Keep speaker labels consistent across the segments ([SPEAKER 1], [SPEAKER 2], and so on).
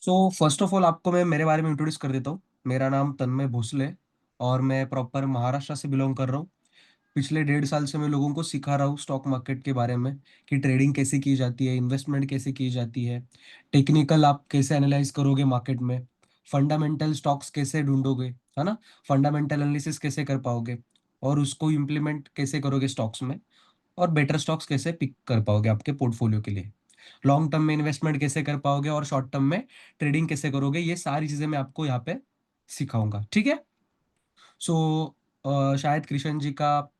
[SPEAKER 1] So first of all आपको मैं मेरे बारे में इंट्रोड्यूस कर देता हूँ। मेरा नाम तन्मय भोसले और मैं प्रॉपर महाराष्ट्र से बिलोंग कर रहा हूँ। पिछले 1.5 साल से मैं लोगों को सिखा रहा हूँ स्टॉक मार्केट के बारे में कि ट्रेडिंग कैसे की जाती है, इन्वेस्टमेंट कैसे की जाती है, टेक्निकल आप कैसे एनालाइज करोगे मार्केट में, फंडामेंटल स्टॉक्स कैसे ढूंढोगे, है ना, फंडामेंटल एनालिसिस कैसे कर पाओगे और उसको इम्प्लीमेंट कैसे करोगे स्टॉक्स में, और बेटर स्टॉक्स कैसे पिक कर पाओगे आपके पोर्टफोलियो के लिए, लॉन्ग टर्म में इन्वेस्टमेंट कैसे कर पाओगे और शॉर्ट टर्म में ट्रेडिंग कैसे करोगे। ये सारी चीजें मैं आपको यहाँ पे सिखाऊंगा, ठीक है। सो शायद कृष्ण जी का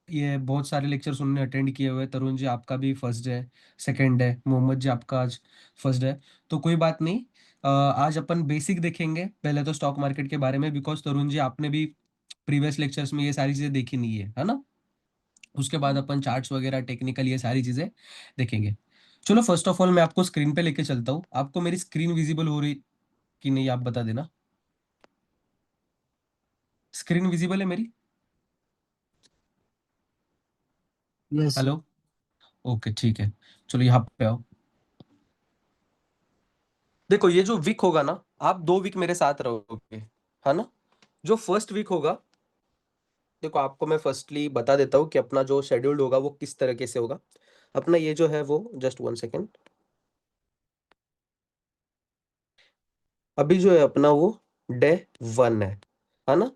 [SPEAKER 1] ये बहुत सारे लेक्चर्स उन्होंने अटेंड किए हुए हैं। तरुण जी आपका भी फर्स्ट है, सेकंड है, मोहम्मद जी आपका आज फर्स्ट है। तो कोई बात नहीं, आज अपन बेसिक देखेंगे पहले तो स्टॉक मार्केट के बारे में, बिकॉज तरुण जी आपने भी प्रीवियस लेक्चर्स में ये सारी चीजें देखी नहीं है ना। उसके बाद अपन चार्ट्स वगैरह, टेक्निकल, ये सारी चीजें देखेंगे। चलो फर्स्ट ऑफ ऑल मैं आपको स्क्रीन पे लेके चलता हूँ। आपको मेरी स्क्रीन विजिबल हो रही कि नहीं, आप बता देना। स्क्रीन विजिबल है मेरी?
[SPEAKER 2] यस।
[SPEAKER 1] हेलो। ओके ठीक है। चलो यहाँ पे आओ। देखो ये जो वीक होगा ना, आप 2 वीक मेरे साथ रहोगे, है ना। जो फर्स्ट वीक होगा, देखो आपको मैं फर्स्टली बता देता हूँ कि अपना जो शेड्यूल्ड होगा वो किस तरीके से होगा। अपना ये जो है वो, जस्ट 1 सेकेंड, अभी जो है अपना वो डे 1 है ना।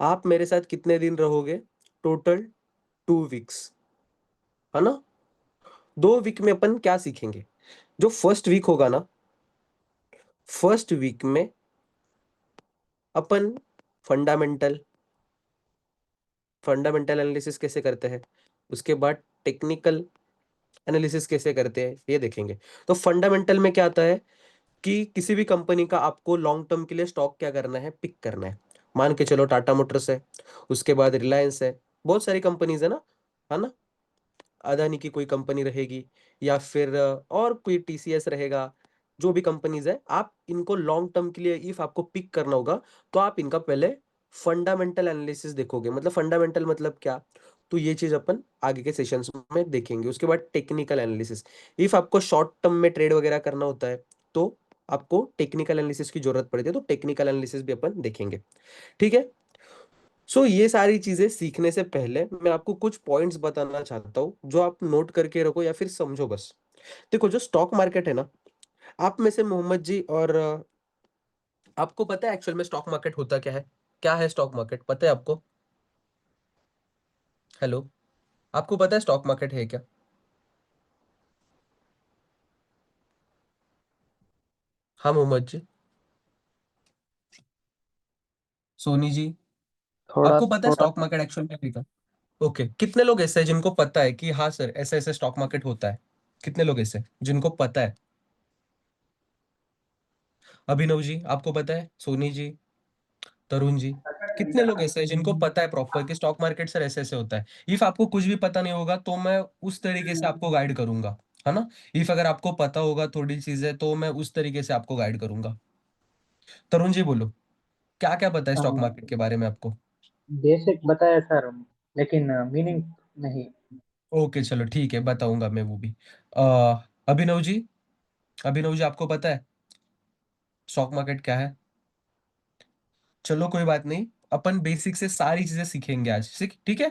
[SPEAKER 1] आप मेरे साथ कितने दिन रहोगे? टोटल 2 वीक्स, है ना। 2 वीक में अपन क्या सीखेंगे? जो फर्स्ट वीक होगा ना, फर्स्ट वीक में अपन फंडामेंटल फंडामेंटल एनालिसिस कैसे करते हैं, उसके बाद टेक्निकल एनालिसिस कैसे करते हैं ये देखेंगे। तो फंडामेंटल में क्या आता है कि किसी भी कंपनी का आपको लॉन्ग टर्म के लिए स्टॉक क्या करना है, पिक करना है। मान के चलो टाटा मोटर्स है, उसके बाद रिलायंस है, बहुत सारी कंपनीज है ना। अदानी की कोई कंपनी रहेगी, या फिर और कोई टीसीएस रहेगा। जो भी कंपनीज है, आप इनको लॉन्ग टर्म के लिए इफ आपको पिक करना होगा, तो आप इनका पहले फंडामेंटल एनालिसिस देखोगे। मतलब फंडामेंटल मतलब क्या, तो ये चीज अपन आगे के सेशंस में देखेंगे। उसके बाद टेक्निकल एनालिसिस, इफ आपको शॉर्ट टर्म में ट्रेड वगैरह करना होता है तो आपको टेक्निकल एनालिसिस की जरूरत पड़ती है, तो टेक्निकल एनालिसिस भी अपन देखेंगे, ठीक है। ये सारी चीजें सीखने से पहले मैं आपको कुछ पॉइंट्स बताना चाहता हूँ जो आप नोट करके रखो या फिर समझो बस। देखो जो स्टॉक मार्केट है ना, आप में से मोहम्मद जी और आपको पता है एक्चुअल में स्टॉक मार्केट होता क्या है? क्या है स्टॉक मार्केट, पता है आपको? हेलो, आपको पता है स्टॉक मार्केट है क्या? हाँ मोहम्मद जी, सोनी जी,
[SPEAKER 2] थोड़ा
[SPEAKER 1] आपको पता है
[SPEAKER 2] थोड़ा।
[SPEAKER 1] स्टॉक मार्केट एक्चुअल में है क्या? ओके, कितने लोग ऐसे हैं जिनको पता है कि हाँ सर ऐसे ऐसे स्टॉक मार्केट होता है? कितने लोग ऐसे हैं जिनको पता है? अभिनव जी आपको पता है? सोनी जी, तरुण जी, कितने लोग ऐसे हैं जिनको पता है प्रॉपर कि स्टॉक मार्केट सर ऐसे ऐसे होता है? इफ आपको कुछ भी पता नहीं होगा तो मैं उस तरीके से आपको गाइड करूंगा, है ना। इफ अगर आपको पता होगा थोड़ी चीजें तो मैं उस तरीके से आपको गाइड करूंगा। तरुण जी बोलो, क्या क्या पता है स्टॉक मार्केट के बारे में आपको?
[SPEAKER 2] बेसिक बताया सर, लेकिन मीनिंग नहीं।
[SPEAKER 1] ओके चलो ठीक है, बताऊंगा मैं वो भी। अ, अभिनव जी, अभिनव जी आपको पता है स्टॉक मार्केट क्या है? चलो कोई बात नहीं, अपन बेसिक से सारी चीजें सीखेंगे आज, सीख ठीक है।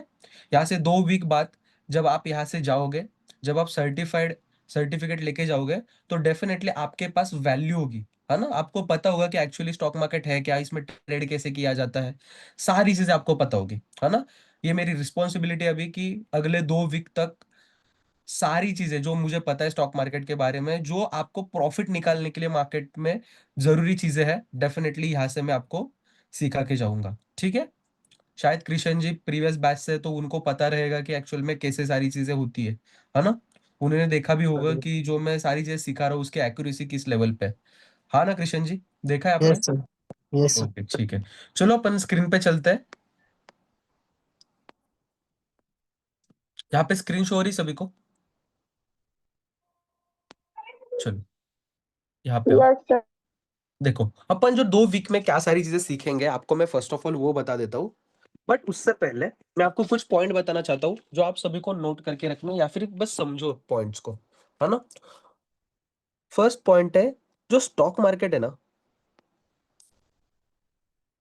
[SPEAKER 1] यहाँ से 2 वीक बाद जब आप यहाँ से जाओगे, जब आप सर्टिफाइड सर्टिफिकेट लेके जाओगे, तो डेफिनेटली आपके पास वैल्यू होगी, है ना। आपको पता होगा कि एक्चुअली स्टॉक मार्केट है क्या, इसमें ट्रेड कैसे किया जाता है, सारी चीजें आपको पता होगी, है ना। ये मेरी रिस्पॉन्सिबिलिटी अभी कि अगले 2 वीक तक सारी चीजें जो मुझे पता है स्टॉक मार्केट के बारे में, जो आपको प्रॉफिट निकालने के लिए मार्केट में जरूरी चीजें हैं, डेफिनेटली यहाँ से मैं आपको सिखा के जाऊंगा, ठीक है। शायद कृष्ण जी प्रीवियस बैच से, तो उनको पता रहेगा कि एक्चुअल में कैसे सारी चीजें होती है ना। उन्होंने देखा भी होगा कि जो मैं सारी चीजें सिखा रहा हूँ उसकी एक्यूरेसी किस लेवल पे है। हाँ ना कृष्ण जी, देखा है आपने?
[SPEAKER 2] Yes sir. Yes sir.
[SPEAKER 1] Okay ठीक है, चलो अपन स्क्रीन पे चलते हैं। यहाँ पे स्क्रीन शो हो रही सभी को? चलो यहाँ पे आओ।
[SPEAKER 3] Yes sir.
[SPEAKER 1] देखो अपन जो 2 वीक में क्या सारी चीजें सीखेंगे, आपको मैं फर्स्ट ऑफ ऑल वो बता देता हूँ। बट उससे पहले मैं आपको कुछ पॉइंट बताना चाहता हूँ जो आप सभी को नोट करके रखना, या फिर बस समझो पॉइंट्स को, है ना। फर्स्ट पॉइंट है जो स्टॉक मार्केट है ना,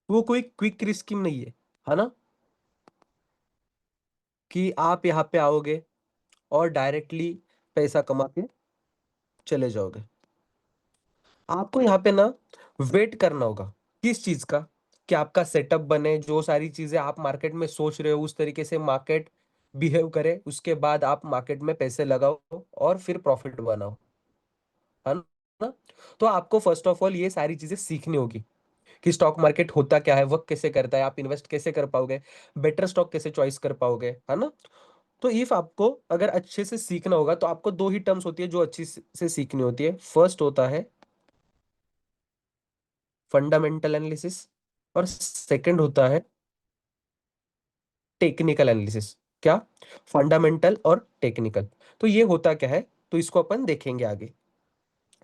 [SPEAKER 1] वो कोई क्विक स्कीम नहीं है ना, कि आप यहाँ पे आओगे और डायरेक्टली पैसा कमा के चले जाओगे। आपको यहाँ पे ना वेट करना होगा। किस चीज का? कि आपका सेटअप बने, जो सारी चीजें आप मार्केट में सोच रहे हो उस तरीके से मार्केट बिहेव करे, उसके बाद आप मार्केट में पैसे लगाओ और फिर प्रॉफिट बनाओ, है ना। तो आपको फर्स्ट ऑफ ऑल ये सारी चीजें सीखनी होगी कि स्टॉक मार्केट होता क्या है, वर्क कैसे करता है, आप इन्वेस्ट कैसे कर पाओगे, बेटर स्टॉक कैसे चॉइस कर पाओगे, है ना। तो इफ आपको अगर अच्छे से सीखना होगा तो आपको दो ही टर्म्स होती है जो अच्छी से सीखनी होती है। फर्स्ट होता है फंडामेंटल एनालिसिस, और सेकंड होता है टेक्निकल एनालिसिस। क्या? फंडामेंटल और टेक्निकल। तो ये होता क्या है, तो इसको अपन देखेंगे आगे।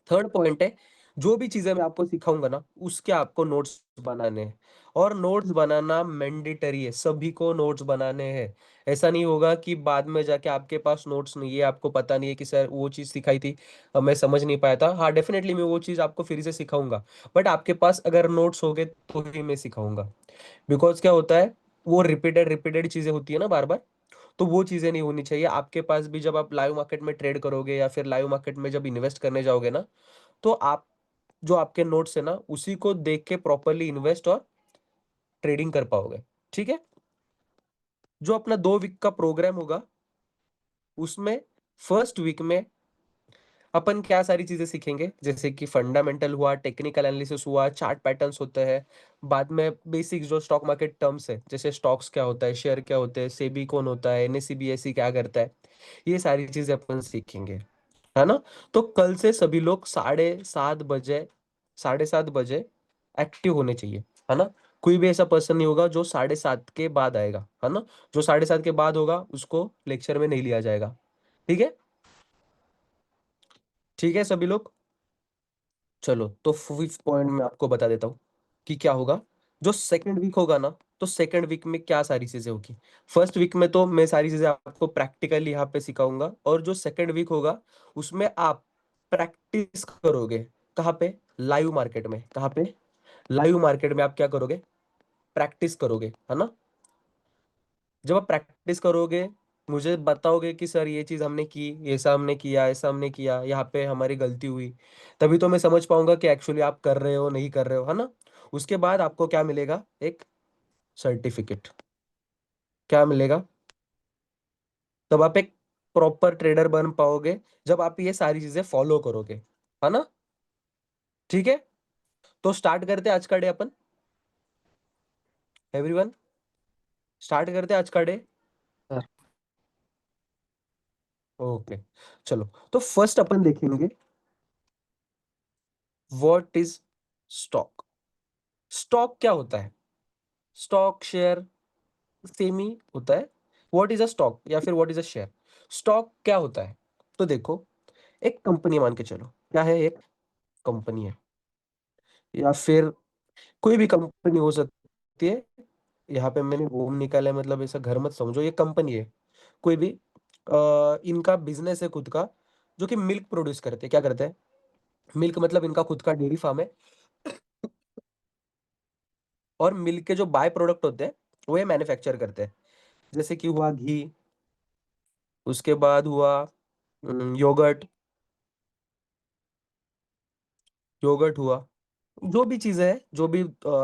[SPEAKER 1] थर्ड पॉइंट है, जो भी चीजें मैं आपको सिखाऊंगा ना उसके आपको नोट्स बनाने हैं। और नोट्स बनाना मैंडेटरी है, सभी को नोट्स बनाने हैं। ऐसा नहीं होगा कि बाद में जाके आपके पास नोट्स नहीं है, आपको पता नहीं है कि सर वो चीज सिखाई थी, मैं समझ नहीं पाया था। हाँ डेफिनेटली मैं वो चीज आपको फिर से सिखाऊंगा, बट आपके पास अगर नोट्स हो गए तो ही मैं सिखाऊंगा। बिकॉज क्या होता है, वो रिपीटेड रिपीटेड चीजें होती है ना बार बार, तो वो चीजें नहीं होनी चाहिए आपके पास भी। जब आप लाइव मार्केट में ट्रेड करोगे या फिर लाइव मार्केट में जब इन्वेस्ट करने जाओगे ना, तो आप जो आपके नोट्स है ना उसी को देख के प्रॉपरली इन्वेस्ट और ट्रेडिंग कर पाओगे। ठीक है। जो अपना 2 वीक का प्रोग्राम होगा उसमें फर्स्ट वीक में अपन क्या सारी चीजें सीखेंगे, जैसे कि फंडामेंटल हुआ, टेक्निकल एनालिसिस हुआ, चार्ट पैटर्न्स होते हैं। बाद में बेसिक जो स्टॉक मार्केट टर्म्स है, जैसे स्टॉक्स क्या होता है, शेयर क्या होते हैं, सेबी कौन होता है, एनएसई बीएसई क्या करता है, ये सारी चीजें अपन सीखेंगे, है ना। तो कल से सभी लोग 7:30 बजे, 7:30 बजे एक्टिव होने चाहिए, है ना। कोई भी ऐसा पर्सन नहीं होगा जो 7:30 के बाद आएगा, है ना। जो 7:30 के बाद होगा उसको लेक्चर में नहीं लिया जाएगा। ठीक है। ठीक है सभी लोग। चलो तो फिफ्थ पॉइंट में आपको बता देता हूँ कि क्या होगा। जो सेकंड वीक होगा ना, तो सेकंड वीक में क्या सारी चीजें होगी। फर्स्ट वीक में तो मैं सारी चीजें आपको प्रैक्टिकली यहाँ पे सिखाऊंगा, और जो सेकंड वीक होगा उसमें आप प्रैक्टिस करोगे। कहाँ पे? लाइव मार्केट में। कहाँ पे? लाइव मार्केट में आप क्या करोगे? प्रैक्टिस करोगे, है ना। जब आप प्रैक्टिस करोगे, मुझे बताओगे कि सर ये चीज हमने की, ऐसा हमने किया, ऐसा हमने किया, यहाँ पे हमारी गलती हुई, तभी तो मैं समझ पाऊंगा कि एक्चुअली आप कर रहे हो नहीं कर रहे हो, है ना। उसके बाद आपको क्या मिलेगा? एक सर्टिफिकेट। क्या मिलेगा? तब आप एक प्रॉपर ट्रेडर बन पाओगे, जब आप ये सारी चीजें फॉलो करोगे, है ना। ठीक है। तो स्टार्ट करते हैं आज का डे अपन। एवरीवन, स्टार्ट करते हैं आज का डे।
[SPEAKER 2] सर।
[SPEAKER 1] ओके। चलो तो फर्स्ट अपन देखेंगे व्हाट इज स्टॉक। स्टॉक क्या होता है? स्टॉक शेयर सेम ही होता है। व्हाट इज अ स्टॉक या फिर what is a share. Stock क्या होता है? तो देखो, एक कंपनी मान के चलो, क्या है, एक कंपनी है, या फिर कोई भी कंपनी हो सकती है। यहाँ पे मैंने होम निकाला है, मतलब ऐसा घर मत समझो, ये कंपनी है कोई भी। इनका बिजनेस है खुद का, जो कि मिल्क प्रोड्यूस करते हैं। क्या करते हैं? मिल्क, मतलब इनका खुद का डेयरी फार्म है। और मिल्क के जो बाय प्रोडक्ट होते हैं वो ये मैन्युफैक्चर करते हैं। जैसे कि हुआ घी, उसके बाद हुआ योगर्ट, योगर्ट हुआ, जो भी चीजें है, जो भी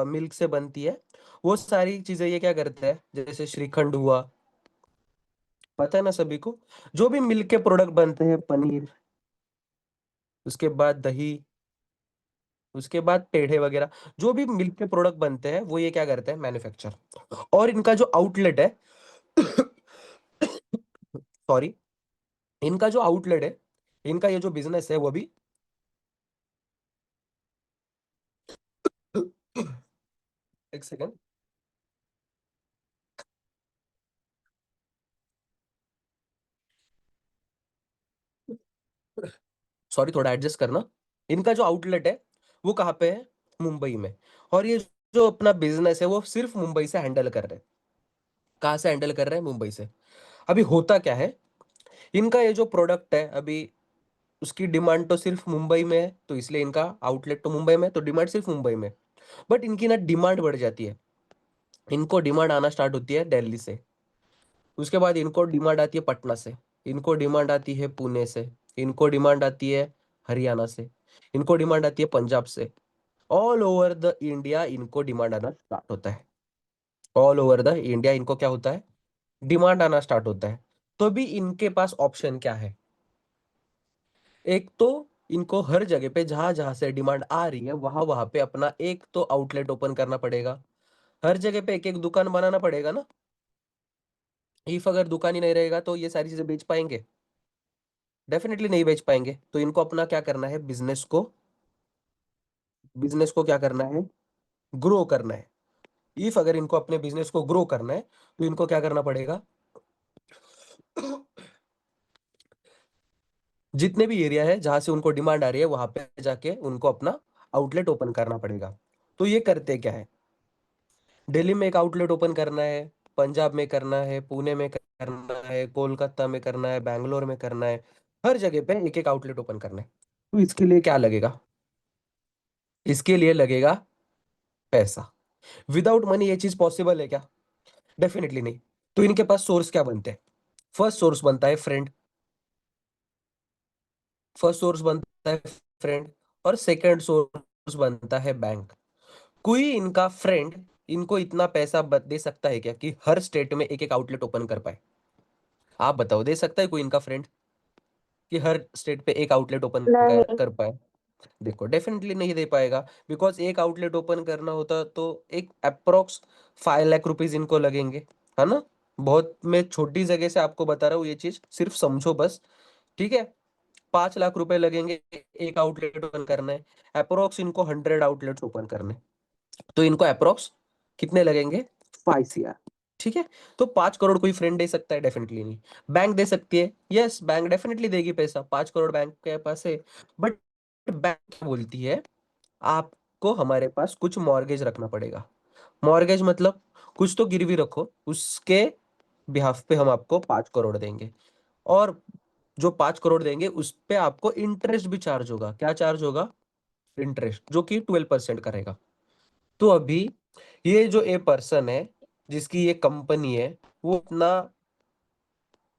[SPEAKER 1] मिल्क से बनती है, वो सारी चीजें ये क्या करते हैं। जैसे श्रीखंड हुआ, पता है ना सभी को। जो भी मिल्क के प्रोडक्ट बनते हैं, पनीर, उसके बाद दही, उसके बाद पेड़े वगैरह, जो भी मिल्क के प्रोडक्ट बनते हैं वो ये क्या करते हैं, मैन्युफैक्चर। और इनका जो आउटलेट है सॉरी, इनका जो आउटलेट है, इनका ये जो बिजनेस है वो भी एक सेकेंड, सॉरी थोड़ा एडजस्ट करना। इनका जो आउटलेट है वो कहाँ पे है? मुंबई में। और ये जो अपना बिजनेस है वो सिर्फ मुंबई से हैंडल कर रहे हैं। कहाँ से हैंडल कर रहे हैं? मुंबई से। अभी होता क्या है, इनका ये जो प्रोडक्ट है, अभी उसकी डिमांड तो सिर्फ मुंबई में है, तो इसलिए इनका आउटलेट तो मुंबई में है, तो डिमांड सिर्फ मुंबई में। बट इनकी ना डिमांड बढ़ जाती है, इनको डिमांड आना स्टार्ट होती है दिल्ली से। उसके बाद इनको डिमांड आती है पटना से, इनको डिमांड आती है पुणे से, इनको डिमांड आती है हरियाणा से, इनको डिमांड आती है पंजाब से। ऑल ओवर द इंडिया इनको डिमांड आना स्टार्ट होता है। ऑल ओवर द इंडिया इनको क्या होता है, डिमांड आना स्टार्ट होता है। तो भी इनके पास ऑप्शन क्या है, एक तो इनको हर जगह पे जहां जहां से डिमांड आ रही है वहां वहां पे अपना एक तो आउटलेट ओपन करना पड़ेगा। हर जगह पे एक एक दुकान बनाना पड़ेगा ना। इफ अगर दुकान ही नहीं रहेगा तो ये सारी चीजें बेच पाएंगे, डेफिनेटली नहीं बेच पाएंगे। तो इनको अपना क्या करना है, बिजनेस को क्या करना है, ग्रो करना है। इफ अगर इनको अपने बिजनेस को ग्रो करना है तो इनको क्या करना पड़ेगा, जितने भी एरिया है जहां से उनको डिमांड आ रही है वहां पे जाके उनको अपना आउटलेट ओपन करना पड़ेगा। तो ये करते क्या है, दिल्ली में एक आउटलेट ओपन करना है, पंजाब में करना है, पुणे में करना है, कोलकाता में करना है, बैंगलोर में करना है। हर जगह पे एक एक आउटलेट ओपन करना है। तो इसके लिए क्या लगेगा, इसके लिए लगेगा पैसा। विदाउट मनी ये चीज पॉसिबल है क्या, डेफिनेटली नहीं। तो इनके पास सोर्स क्या बनते हैं, फर्स्ट सोर्स बनता है फ्रेंड, फर्स्ट सोर्स बनता है फ्रेंड, और सेकंड सोर्स बनता है बैंक। कोई इनका फ्रेंड इनको इतना पैसा दे सकता है क्या कि हर स्टेट में एक एक आउटलेट ओपन कर पाए, आप बताओ दे सकता है कोई इनका फ्रेंड कि हर स्टेट पे एक आउटलेट ओपन
[SPEAKER 2] नहीं।
[SPEAKER 1] कर पाए। देखो डेफिनेटली नहीं दे पाएगा, बिकॉज एक आउटलेट ओपन करना होता तो एक अप्रोक्स 5 लाख रुपीज इनको लगेंगे, है ना। बहुत मैं छोटी जगह से आपको बता रहा हूँ, ये चीज सिर्फ समझो बस, ठीक है। 5 लाख रुपए लगेंगे एक आउटलेट ओपन करना है, अप्रोक्स इनको 100 आउटलेट्स ओपन करने, तो इनको अप्रोक्स कितने लगेंगे, 5 CR। ठीक है। तो 5 करोड़ कोई फ्रेंड दे सकता है, डेफिनेटली नहीं। बैंक दे सकती है, यस बैंक डेफिनेटली देगी पैसा, 5 करोड़ बैंक के पास है। बट बैंक क्या बोलती है, आपको हमारे पास कुछ मॉर्गेज रखना पड़ेगा। मॉर्गेज मतलब कुछ तो गिरवी रखो, उसके बिहाफ पे हम आपको 5 करोड़ देंगे। और जो 5 करोड़ देंगे उस पे आपको इंटरेस्ट भी चार्ज होगा, क्या चार्ज होगा, इंटरेस्ट, जो कि 12% करेगा। तो अभी ये जो ए पर्सन है, जिसकी ये कंपनी है, वो अपना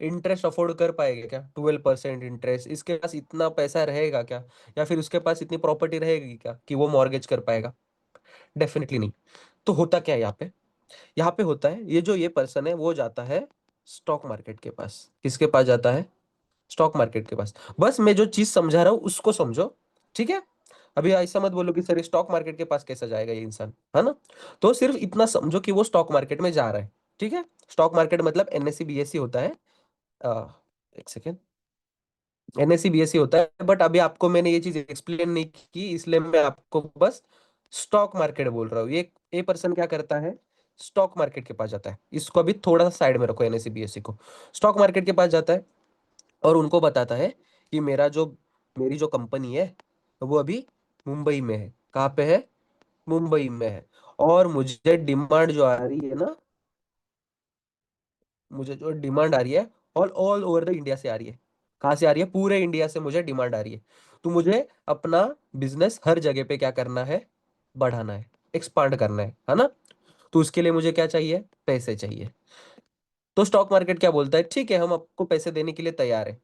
[SPEAKER 1] इंटरेस्ट अफोर्ड कर पाएगा क्या, 12% इंटरेस्ट, इसके पास इतना पैसा रहेगा क्या, या फिर उसके पास इतनी प्रॉपर्टी रहेगी क्या कि वो मॉर्गेज कर पाएगा, डेफिनेटली नहीं। तो होता क्या है यहाँ पे, यहाँ पे होता है ये जो ये पर्सन है वो जाता है स्टॉक मार्केट के पास, किसके पास जाता है, स्टॉक मार्केट के पास। बस मैं जो चीज समझा रहा हूँ उसको समझो, ठीक है। अभी ऐसा मत बोलो कि सर स्टॉक मार्केट के पास कैसा जाएगा ये इंसान, है ना। तो सिर्फ इतना समझो कि वो स्टॉक मार्केट में जा रहा है, ठीक है। स्टॉक मार्केट मतलब एनएससी बीएससी होता है, आ, एक सेकेंड, एनएससी बीएससी होता है। बट अभी आपको मैंने ये चीज एक्सप्लेन नहीं की, इसलिए मैं आपको बस स्टॉक मार्केट बोल रहा हूँ। ये ए पर्सन क्या करता है, स्टॉक मार्केट के पास जाता है, इसको अभी थोड़ा सा साइड में रखो, एनएससी बीएससी को। स्टॉक मार्केट के पास जाता है और उनको बताता है कि मेरी जो कंपनी है वो अभी मुंबई में है, कहाँ पे है, मुंबई में है। और मुझे डिमांड जो आ रही है ना, मुझे जो डिमांड आ रही है all all over the India से आ रही है। कहाँ से आ रही है, पूरे इंडिया से मुझे डिमांड आ रही है। तो मुझे अपना बिजनेस हर जगह पे क्या करना है, बढ़ाना है, एक्सपांड करना है ना। तो उसके लिए मुझे क्या चाहिए, पैसे चाहिए। तो स्टॉक मार्केट क्या बोलता है, ठीक है हम आपको पैसे देने के लिए तैयार है,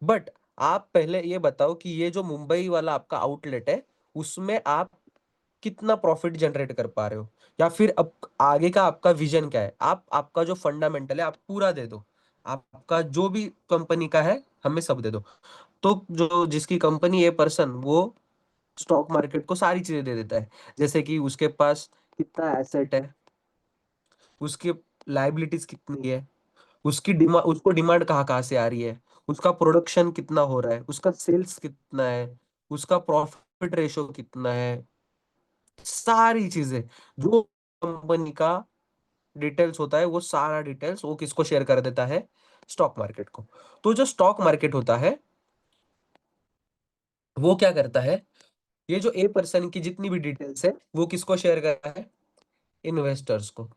[SPEAKER 1] बट आप पहले ये बताओ कि ये जो मुंबई वाला आपका आउटलेट है उसमें आप कितना प्रॉफिट जनरेट कर पा रहे हो, या फिर अब आगे का आपका विजन क्या है, आप आपका जो फंडामेंटल है आप पूरा दे दो, आपका जो भी कंपनी का है हमें सब दे दो। तो जो जिसकी कंपनी है पर्सन, वो स्टॉक मार्केट को सारी चीजें दे देता है, जैसे कि उसके पास कितना एसेट है, उसकी लाइबिलिटीज कितनी है, उसकी डिमांड, उसको डिमांड कहाँ कहाँ से आ रही है, उसका प्रोडक्शन कितना हो रहा है, उसका सेल्स कितना है, उसका प्रॉफिट रेशो कितना है, सारी चीजें जो कंपनी का डिटेल्स होता है वो सारा डिटेल्स वो किसको शेयर कर देता है, स्टॉक मार्केट को। तो जो स्टॉक मार्केट होता है वो क्या करता है, ये जो ए पर्सन की जितनी भी डिटेल्स है वो किसको शेयर करता है, इन्वेस्टर्स को।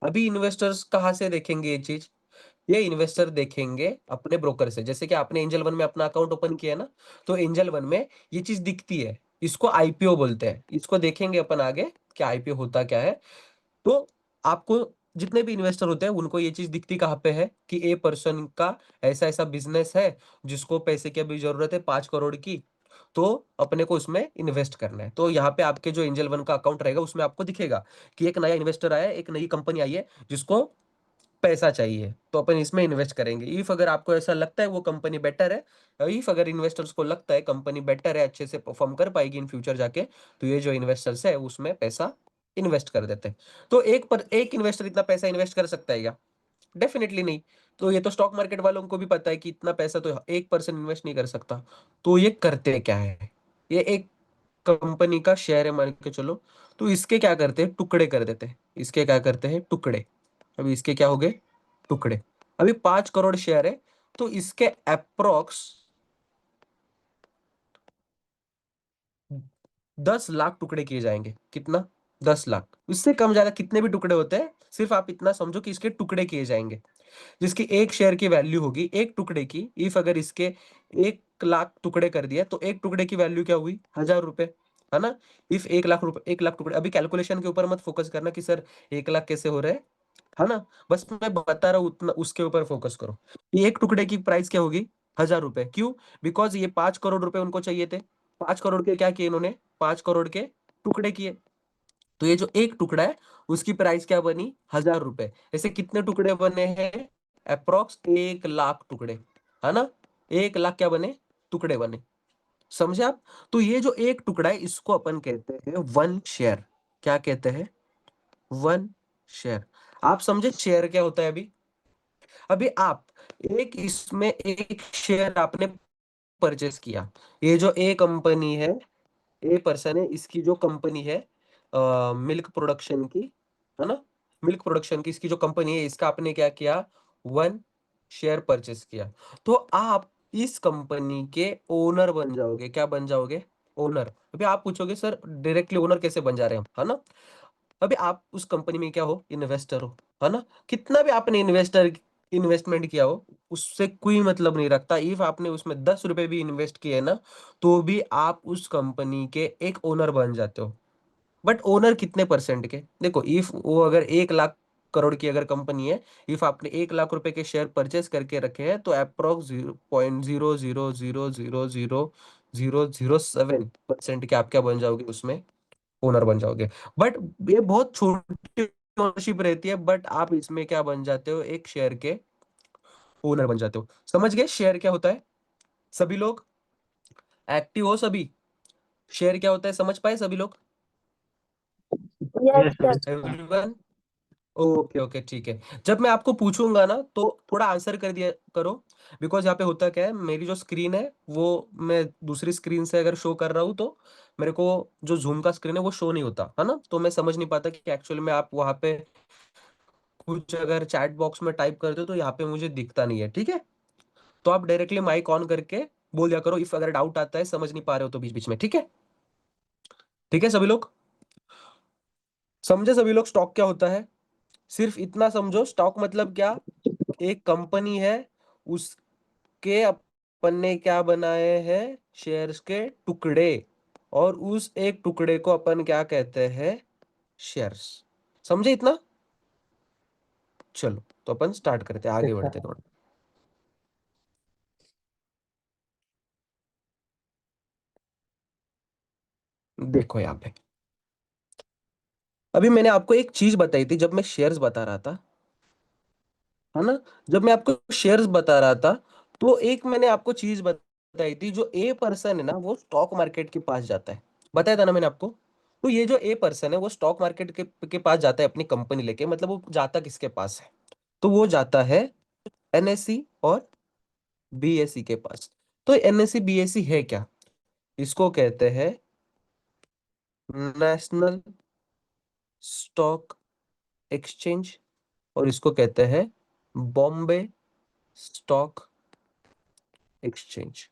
[SPEAKER 1] अभी इन्वेस्टर्स कहाँ से देखेंगे ये चीज, ये इन्वेस्टर देखेंगे अपने ब्रोकर से, जैसे कि आपने एंजल वन में अपना अकाउंट ओपन किया है ना, तो एंजल वन में ये चीज दिखती है, इसको आईपीओ बोलते हैं। इसको देखेंगे अपन आगे क्या आईपीओ होता क्या है। तो आपको जितने भी इन्वेस्टर होते हैं उनको ये चीज दिखती कहाँ पे है कि ए पर्सन का ऐसा ऐसा बिजनेस है जिसको पैसे की अभी जरूरत है 5 करोड़ की, तो अपने को उसमें इन्वेस्ट करना है। तो यहाँ पे आपके जो एंजल वन का अकाउंट रहेगा उसमें आपको दिखेगा कि एक नया इन्वेस्टर आया है, एक नई कंपनी आई है जिसको पैसा चाहिए, तो अपन इसमें इन्वेस्ट करेंगे। इफ अगर आपको ऐसा लगता है वो कंपनी बेटर है, इफ अगर इन्वेस्टर्स को लगता है कंपनी बेटर है, अच्छे से परफॉर्म कर पाएगी इन फ्यूचर जाके, तो ये जो इन्वेस्टर्स है उसमें पैसा इन्वेस्ट कर देते हैं। तो एक इन्वेस्टर इतना पैसा इन्वेस्ट कर सकता है क्या? डेफिनेटली नहीं। तो ये तो स्टॉक मार्केट वालों को भी पता है कि इतना पैसा तो एक पर्सन इन्वेस्ट नहीं कर सकता। तो ये करते क्या है, ये एक कंपनी का शेयर है मान के चलो, तो इसके क्या करते हैं, टुकड़े कर देते हैं। इसके क्या करते हैं, टुकड़े। अभी इसके क्या हो गए, टुकड़े। अभी 5 करोड़ शेयर है, तो इसके अप्रोक्स 10 लाख टुकड़े किए जाएंगे। कितना? 10 लाख। इससे कम ज्यादा कितने भी टुकड़े होते हैं, सिर्फ आप इतना समझो कि इसके टुकड़े किए जाएंगे, जिसकी एक शेयर की वैल्यू होगी एक टुकड़े की। इफ अगर इसके 1 लाख टुकड़े कर दिया तो एक टुकड़े की वैल्यू क्या हुई, 1000 रुपए, है ना। इफ 1 लाख रुपए, 1 लाख टुकड़े, अभी कैलकुलेशन के ऊपर मत फोकस करना कि सर 1 लाख कैसे हो रहे हैं, है ना। बस मैं बता रहा हूँ उतना, उसके ऊपर फोकस करो। ये एक टुकड़े की प्राइस क्या होगी, 1000 रुपए। क्यों? बिकॉज ये 5 करोड़ रुपए उनको चाहिए थे। 5 करोड़ के क्या किए इन्होंने, 5 करोड़ के टुकड़े किए। तो ये जो एक टुकड़ा है उसकी प्राइस क्या बनी, 1000 रुपए। ऐसे कितने टुकड़े बने हैं, अप्रोक्स 1 लाख टुकड़े, है ना। 1 लाख क्या बने, टुकड़े बने। समझे आप? तो ये जो एक टुकड़ा है इसको अपन कहते हैं वन शेयर। क्या कहते हैं, वन शेयर। आप समझे शेयर क्या होता है? अभी अभी आप एक इसमें एक शेयर आपने परचेस किया। ये जो ए कंपनी है, ए पर्सन है, इसकी जो कंपनी है मिल्क प्रोडक्शन की, है ना, मिल्क प्रोडक्शन की इसकी जो कंपनी है, इसका आपने क्या किया, वन शेयर परचेस किया। तो आप इस कंपनी के ओनर बन जाओगे। क्या बन जाओगे, ओनर। अभी आप पूछोगे सर डायरेक्टली ओनर कैसे बन जा रहे हैं हम, है ना। अभी आप उस कंपनी में क्या हो, इन्वेस्टर हो, है ना। कितना भी आपने इन्वेस्टमेंट किया हो उससे कोई मतलब नहीं रखता। इफ आपने उसमें 10 रुपए भी इन्वेस्ट किए ना, तो भी आप उस कंपनी के एक ओनर बन जाते हो। बट ओनर कितने परसेंट के, देखो इफ वो अगर 1 लाख करोड़ की अगर कंपनी है, इफ आपने 1 लाख रुपए के शेयर परचेस करके रखे हैं, तो अप्रोक्स 0.0000007% के आप क्या बन जाओगे, उसमें ओनर बन जाओगे। बट ये बहुत छोटी ओनरशिप रहती है, बट आप इसमें क्या बन जाते हो, एक शेयर के ओनर बन जाते हो। समझ गए शेयर क्या होता है? सभी लोग एक्टिव हो, सभी शेयर क्या होता है समझ पाए सभी लोग?
[SPEAKER 3] Yes
[SPEAKER 2] yes
[SPEAKER 3] sir.
[SPEAKER 2] Sir.
[SPEAKER 1] Everyone, okay okay ठीक है। जब मैं आपको पूछूंगा ना तो थोड़ा आंसर कर दिया करो। बिकॉज यहाँ पे होता क्या है, मेरी जो स्क्रीन है वो मैं दूसरी स्क्रीन से अगर शो कर रहा हूँ तो मेरे को जो जूम का स्क्रीन है वो शो नहीं होता, है ना। तो मैं समझ नहीं पाता कि एक्चुअली में आप वहाँ पे कुछ अगर चैट बॉक्स में टाइप करते हो तो यहाँ पे मुझे दिखता नहीं है, ठीक है। तो आप डायरेक्टली माइक ऑन करके बोल दिया करो इफ अगर डाउट आता है, समझ नहीं पा रहे हो तो बीच बीच में, ठीक है। ठीक है सभी लोग, समझे सभी लोग स्टॉक क्या होता है? सिर्फ इतना समझो, स्टॉक मतलब क्या, एक कंपनी है, उसके अपन ने क्या बनाए हैं, शेयर्स के टुकड़े, और उस एक टुकड़े को अपन क्या कहते हैं, शेयर्स। समझे इतना? चलो तो अपन स्टार्ट करते हैं, आगे
[SPEAKER 2] यस
[SPEAKER 1] बढ़ते
[SPEAKER 2] सर।
[SPEAKER 1] हैं थोड़ा। देखो यहाँ पे अभी मैंने आपको एक चीज बताई थी जब मैं शेयर्स बता रहा था, है ना। जब मैं आपको शेयर्स बता रहा था तो एक मैंने आपको चीज बताई थी, जो ए पर्सन है ना वो स्टॉक मार्केट के पास जाता है, बताया था ना मैंने आपको। तो ये जो ए पर्सन है वो स्टॉक मार्केट के पास जाता है अपनी कंपनी लेके, मतलब वो जाता किसके पास है, तो वो जाता है एनएससी और बीएसई के पास। तो एनएससी बीएसई है क्या, इसको कहते हैं नेशनल स्टॉक एक्सचेंज, और इसको कहते हैं बॉम्बे स्टॉक एक्सचेंज।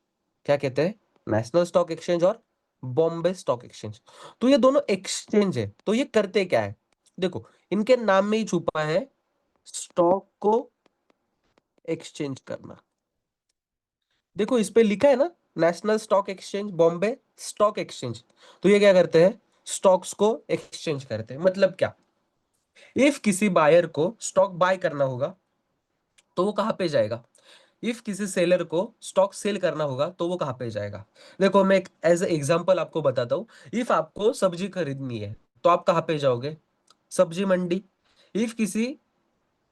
[SPEAKER 1] क्या कहते हैं, नेशनल स्टॉक एक्सचेंज और बॉम्बे स्टॉक एक्सचेंज। तो ये दोनों एक्सचेंज है, तो ये करते क्या है, देखो इनके नाम में ही छुपा है, स्टॉक को एक्सचेंज करना। देखो इस पे लिखा है ना, national stock exchange, Bombay stock exchange. तो ये क्या करते हैं, स्टॉक्स को एक्सचेंज करते हैं। मतलब क्या, इफ किसी बायर को स्टॉक बाय करना होगा तो वो कहां पे जाएगा, इफ किसी सेलर को स्टॉक सेल करना होगा तो वो कहां पे जाएगा। देखो मैं एक एज एग्जांपल आपको बताता हूँ। इफ आपको सब्जी खरीदनी है तो आप कहां पे जाओगे, सब्जी मंडी। इफ किसी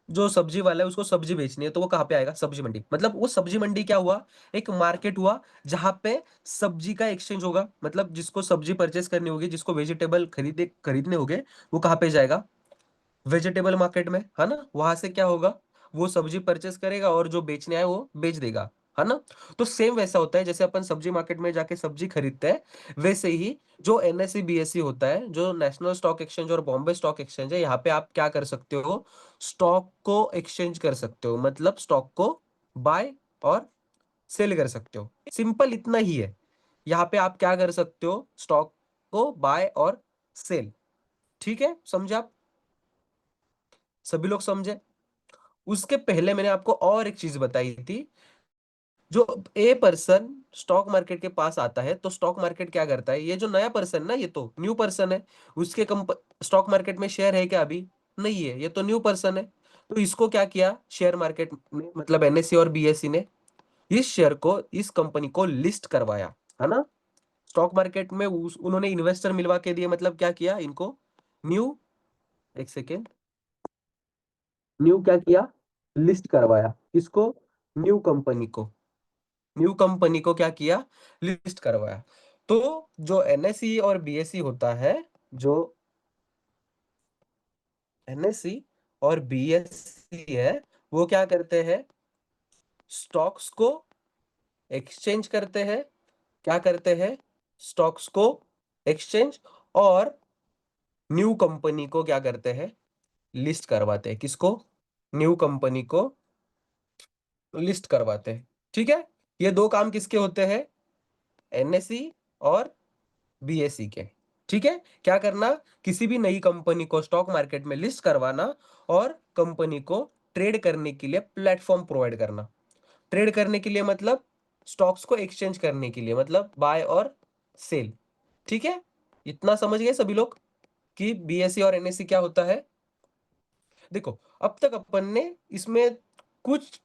[SPEAKER 1] जो सब्जी वाला है उसको सब्जी बेचनी है तो वो कहां पे आएगा, सब्जी मंडी। मतलब वो सब्जी मंडी क्या हुआ, एक मार्केट हुआ जहां पे सब्जी का एक्सचेंज होगा। मतलब जिसको सब्जी परचेस करनी होगी, जिसको वेजिटेबल खरीदने होंगे, वो कहां पे जाएगा, वेजिटेबल मार्केट में, है ना। वहां से क्या होगा, वो सब्जी परचेस करेगा और जो बेचने आए वो बेच देगा, है ना। तो सेम वैसा होता है, जैसे अपन सब्जी मार्केट में जाके सब्जी खरीदते हैं, वैसे ही जो एनएससी बीएससी होता है, जो नेशनल स्टॉक एक्सचेंज और बॉम्बे स्टॉक एक्सचेंज है, यहाँ पे आप क्या कर सकते हो, स्टॉक को एक्सचेंज कर सकते हो। मतलब स्टॉक को बाय और सेल कर सकते हो। सिंपल इतना ही है। यहाँ पे आप क्या कर सकते हो, स्टॉक को बाय और सेल। ठीक है, समझे आप, सभी लोग समझे। उसके पहले मैंने आपको और एक चीज बताई थी। जो ए पर्सन स्टॉक मार्केट के पास आता है तो स्टॉक मार्केट क्या करता है, ये जो नया पर्सन ना, ये तो न्यू पर्सन है। उसके स्टॉक मार्केट में शेयर है क्या, अभी नहीं है, ये तो न्यू पर्सन है। तो इसको क्या किया शेयर मार्केट में, मतलब एनएससी और बीएससी ने इस शेयर को, इस कंपनी को लिस्ट करवाया, है ना। स्टॉक मार्केट में उन्होंने इन्वेस्टर मिलवा के दिए। मतलब क्या किया इनको, न्यू, एक सेकेंड, न्यू क्या किया, लिस्ट करवाया। किसको, न्यू कंपनी को, न्यू कंपनी को क्या किया, लिस्ट करवाया। तो जो एनएससी और बीएससी होता है, जो एनएससी और बीएससी है, वो क्या करते हैं, स्टॉक्स को एक्सचेंज करते हैं। क्या करते हैं, स्टॉक्स को एक्सचेंज, और न्यू कंपनी को क्या करते हैं, लिस्ट करवाते हैं। किसको, न्यू कंपनी को लिस्ट करवाते हैं। ठीक है, ये दो काम किसके होते हैं, एनएससी और बीएसई के। ठीक है, क्या करना, किसी भी नई कंपनी को स्टॉक मार्केट में लिस्ट करवाना, और कंपनी को ट्रेड करने के लिए प्लेटफॉर्म प्रोवाइड करना। ट्रेड करने के लिए मतलब स्टॉक्स को एक्सचेंज करने के लिए, मतलब बाय और सेल। ठीक है, इतना समझ गए सभी लोग कि बीएसई और एनएससी क्या होता है। देखो अब तक अपन ने इसमें कुछ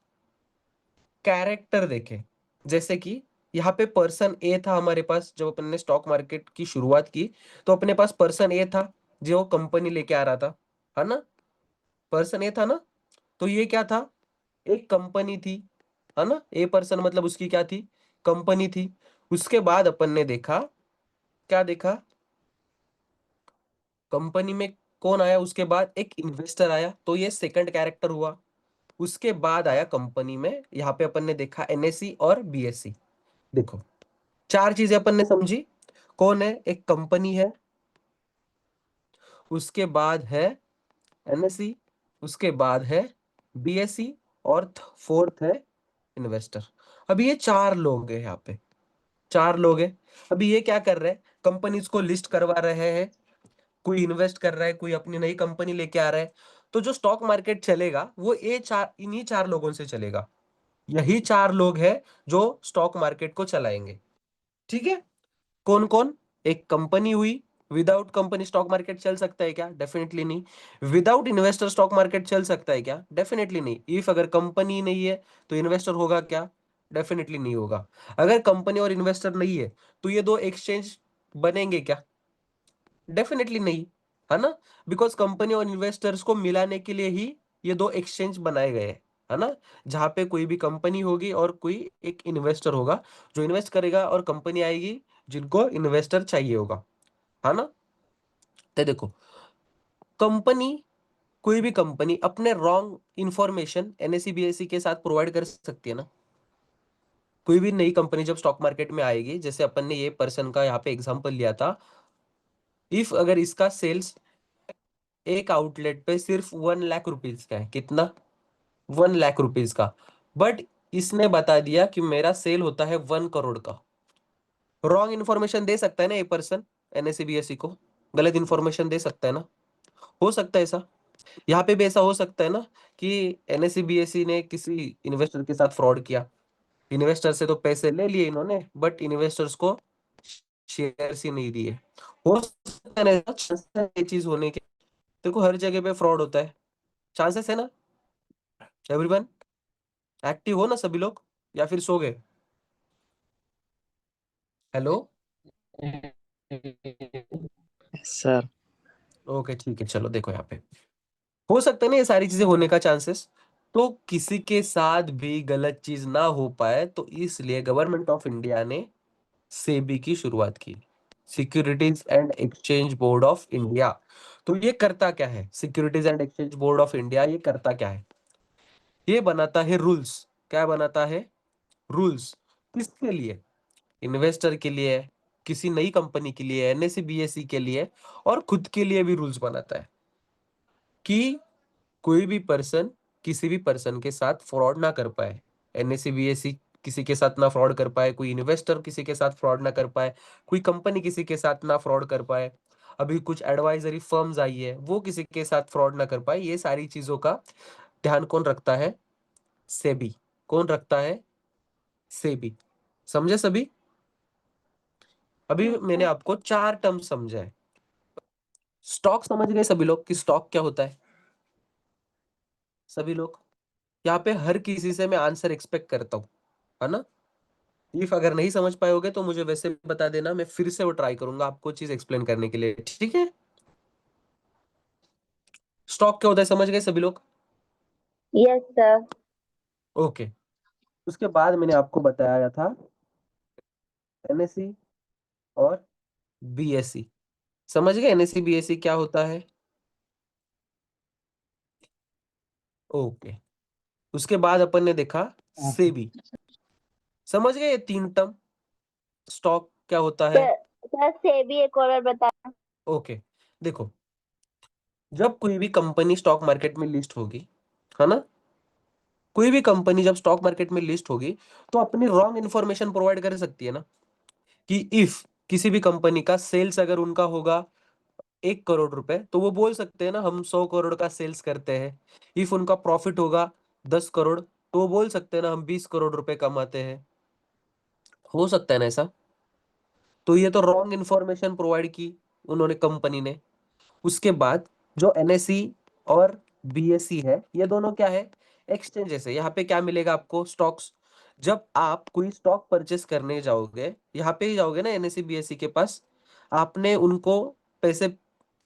[SPEAKER 1] कैरेक्टर देखे, जैसे कि यहाँ पे पर्सन ए था हमारे पास। जब अपन ने स्टॉक मार्केट की शुरुआत की तो अपने पास पर्सन ए था, जो कंपनी लेके आ रहा था, है ना। पर्सन ए था ना, तो ये क्या था, एक कंपनी थी, है ना। ए पर्सन मतलब उसकी क्या थी, कंपनी थी। उसके बाद अपन ने देखा, क्या देखा, कंपनी में कौन आया, उसके बाद एक इन्वेस्टर आया, तो ये सेकंड कैरेक्टर हुआ। उसके बाद आया कंपनी में, यहाँ पे अपन ने देखा एनएससी और बीएससी। देखो चार चीजें अपन ने समझी। कौन है, एक कंपनी है, उसके बाद है एनएससी, उसके बाद है बीएससी, और फोर्थ है इन्वेस्टर। अभी ये चार लोग हैं यहाँ पे, चार लोग हैं। अभी ये क्या कर रहे हैं, कंपनीज को लिस्ट करवा रहे हैं, कोई इन्वेस्ट कर रहा है, कोई अपनी नई कंपनी लेके आ रहा है। तो जो स्टॉक मार्केट चलेगा वो ये चार, इन्हीं चार लोगों से चलेगा। यही चार लोग हैं जो स्टॉक मार्केट को चलाएंगे। ठीक है, कौन कौन, एक कंपनी हुई, विदाउट कंपनी स्टॉक मार्केट चल सकता है क्या, डेफिनेटली नहीं। विदाउट इन्वेस्टर स्टॉक मार्केट चल सकता है क्या, डेफिनेटली नहीं। इफ अगर कंपनी नहीं है तो इन्वेस्टर होगा क्या, डेफिनेटली नहीं होगा। अगर कंपनी और इन्वेस्टर नहीं है तो ये दो एक्सचेंज बनेंगे क्या, डेफिनेटली नहीं, है ना। बिकॉज कंपनी और इन्वेस्टर्स को मिलाने के लिए ही ये दो एक्सचेंज बनाए गए हैं, है ना। जहां पे कोई भी कंपनी होगी और कोई एक इन्वेस्टर होगा जो इन्वेस्ट करेगा, और कंपनी आएगी जिनको इन्वेस्टर चाहिए होगा, है ना। तो देखो कंपनी, कोई भी कंपनी अपने रॉन्ग इंफॉर्मेशन एनएससी बीएससी के साथ प्रोवाइड कर सकती है ना। कोई भी नई कंपनी जब स्टॉक मार्केट में आएगी, जैसे अपन ने ये पर्सन का यहाँ पे एग्जांपल लिया था, इफ अगर इसका सेल्स एक आउटलेट पे सिर्फ 1 लाख रुपीज का है, कितना, 1 लाख रुपीज का, बट इसने बता दिया कि मेरा सेल होता है 1 करोड़ का। रॉन्ग इन्फॉर्मेशन दे सकता है ना ये पर्सन, एनएससी बीएससी को गलत इन्फॉर्मेशन दे सकता है ना, हो सकता है ऐसा। यहाँ पे भी ऐसा हो सकता है ना कि एनएससी बीएससी ने किसी इन्वेस्टर के साथ फ्रॉड किया, इन्वेस्टर से तो पैसे ले लिए इन्होंने, बट इन्वेस्टर्स को शेयर्स ही नहीं दिए। हो सकता है ना, chances है ये चीज होने के। देखो हर जगह पे फ्रॉड होता है, चांसेस है ना। एवरीवन, एक्टिव हो ना सभी लोग, या फिर सो गए? हेलो।
[SPEAKER 2] सर।
[SPEAKER 1] ओके ठीक है, चलो देखो यहाँ पे हो सकता है ना ये सारी चीजें होने का चांसेस। तो किसी के साथ भी गलत चीज ना हो पाए, तो इसलिए गवर्नमेंट ऑफ इंडिया ने सेबी की शुरुआत की, securities and exchange board of India. तो ये करता क्या है, securities and exchange board of India ये करता क्या है? ये बनाता है रूल्स। क्या बनाता है? रूल्स। किसके लिए? इन्वेस्टर के लिए, किसी नई कंपनी के लिए, एनएससी बीएससी के लिए, और खुद के लिए भी रूल्स बनाता है कि कोई भी पर्सन किसी भी पर्सन के साथ फ्रॉड ना कर पाए। एनएससी बीएससी किसी के साथ ना फ्रॉड कर पाए, कोई इन्वेस्टर किसी के साथ फ्रॉड ना कर पाए, कोई कंपनी किसी के साथ ना फ्रॉड कर पाए, अभी कुछ एडवाइजरी फर्म्स आई है वो किसी के साथ फ्रॉड ना कर पाए। ये सारी चीजों का ध्यान कौन रखता है? सेबी। कौन रखता है? सेबी। समझे सभी? अभी मैंने आपको चार टर्म समझाए। स्टॉक समझ गए सभी लोग कि स्टॉक क्या होता है? सभी लोग, यहाँ पे हर किसी से मैं आंसर एक्सपेक्ट करता हूँ, है ना। इफ अगर नहीं समझ पाए होगे तो मुझे वैसे बता देना, मैं फिर से वो ट्राई करूंगा आपको चीज एक्सप्लेन करने के लिए, ठीक है। स्टॉक क्या होता है समझ गए सभी लोग?
[SPEAKER 3] Yes sir.
[SPEAKER 1] ओके। उसके बाद मैंने आपको बताया था एनएससी और बीएससी। समझ गए एनएससी बीएससी क्या होता है? ओके। उसके बाद अपन ने देखा
[SPEAKER 2] ओके।
[SPEAKER 1] सेबी। समझ गए ये तीन टर्म, स्टॉक क्या होता है?
[SPEAKER 3] सर से भी एक और बता।
[SPEAKER 1] ओके। देखो, जब कोई भी कंपनी स्टॉक मार्केट में लिस्ट होगी, है ना, कोई भी कंपनी जब स्टॉक मार्केट में लिस्ट होगी तो अपनी रॉन्ग इन्फॉर्मेशन प्रोवाइड कर सकती है ना, कि इफ किसी भी कंपनी का सेल्स अगर उनका होगा 1 करोड़ रुपए, तो वो बोल सकते हैं ना हम 100 करोड़ का सेल्स करते हैं। इफ उनका प्रॉफिट होगा 10 करोड़, तो वो बोल सकते हैं ना हम 20 करोड़ रुपए कमाते हैं। हो सकता है ना ऐसा। तो ये तो रॉन्ग इन्फॉर्मेशन प्रोवाइड की उन्होंने, कंपनी ने। उसके बाद जो एनएससी और बीएससी है, ये दोनों क्या है? एक्सचेंजेस है। यहाँ पे क्या मिलेगा आपको? स्टॉक्स। जब आप कोई स्टॉक परचेस करने जाओगे, यहाँ पे ही जाओगे ना एनएससी बीएससी के पास, आपने उनको पैसे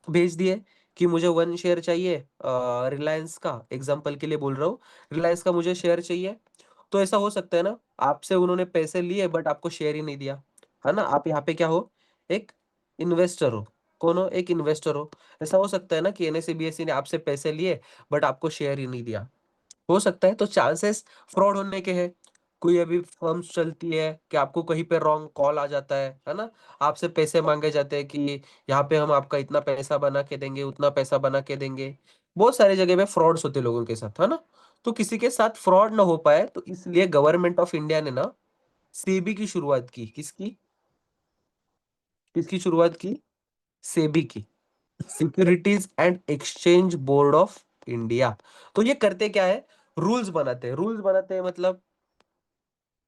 [SPEAKER 1] भेज दिए कि मुझे 1 शेयर चाहिए, रिलायंस का एग्जांपल के लिए बोल रहा हूँ, रिलायंस का मुझे शेयर चाहिए। तो ऐसा हो सकता है ना, आपसे उन्होंने पैसे लिए बट आपको शेयर ही नहीं दिया, है ना। आप यहाँ पे क्या हो? एक इन्वेस्टर हो। कौन हो? एक इन्वेस्टर हो। ऐसा हो सकता है ना कि एनएससीबीएससी ने आपसे पैसे लिए बट आपको शेयर ही नहीं दिया। हो सकता है। तो चांसेस फ्रॉड होने के हैं। कोई अभी फर्म्स चलती है कि आपको कहीं पे रॉन्ग कॉल आ जाता है ना, आपसे पैसे मांगे जाते हैं कि यहाँ पे हम आपका इतना पैसा बना के देंगे, उतना पैसा बना के देंगे। बहुत सारी जगह पे फ्रॉड्स होते हैं लोगों के साथ, है ना। तो किसी के साथ फ्रॉड ना हो पाए, तो इसलिए गवर्नमेंट ऑफ इंडिया ने ना सेबी की शुरुआत की। किसकी? किसकी शुरुआत की? सेबी की, securities and exchange board of India. तो ये करते क्या है? रूल्स बनाते हैं। रूल्स बनाते हैं मतलब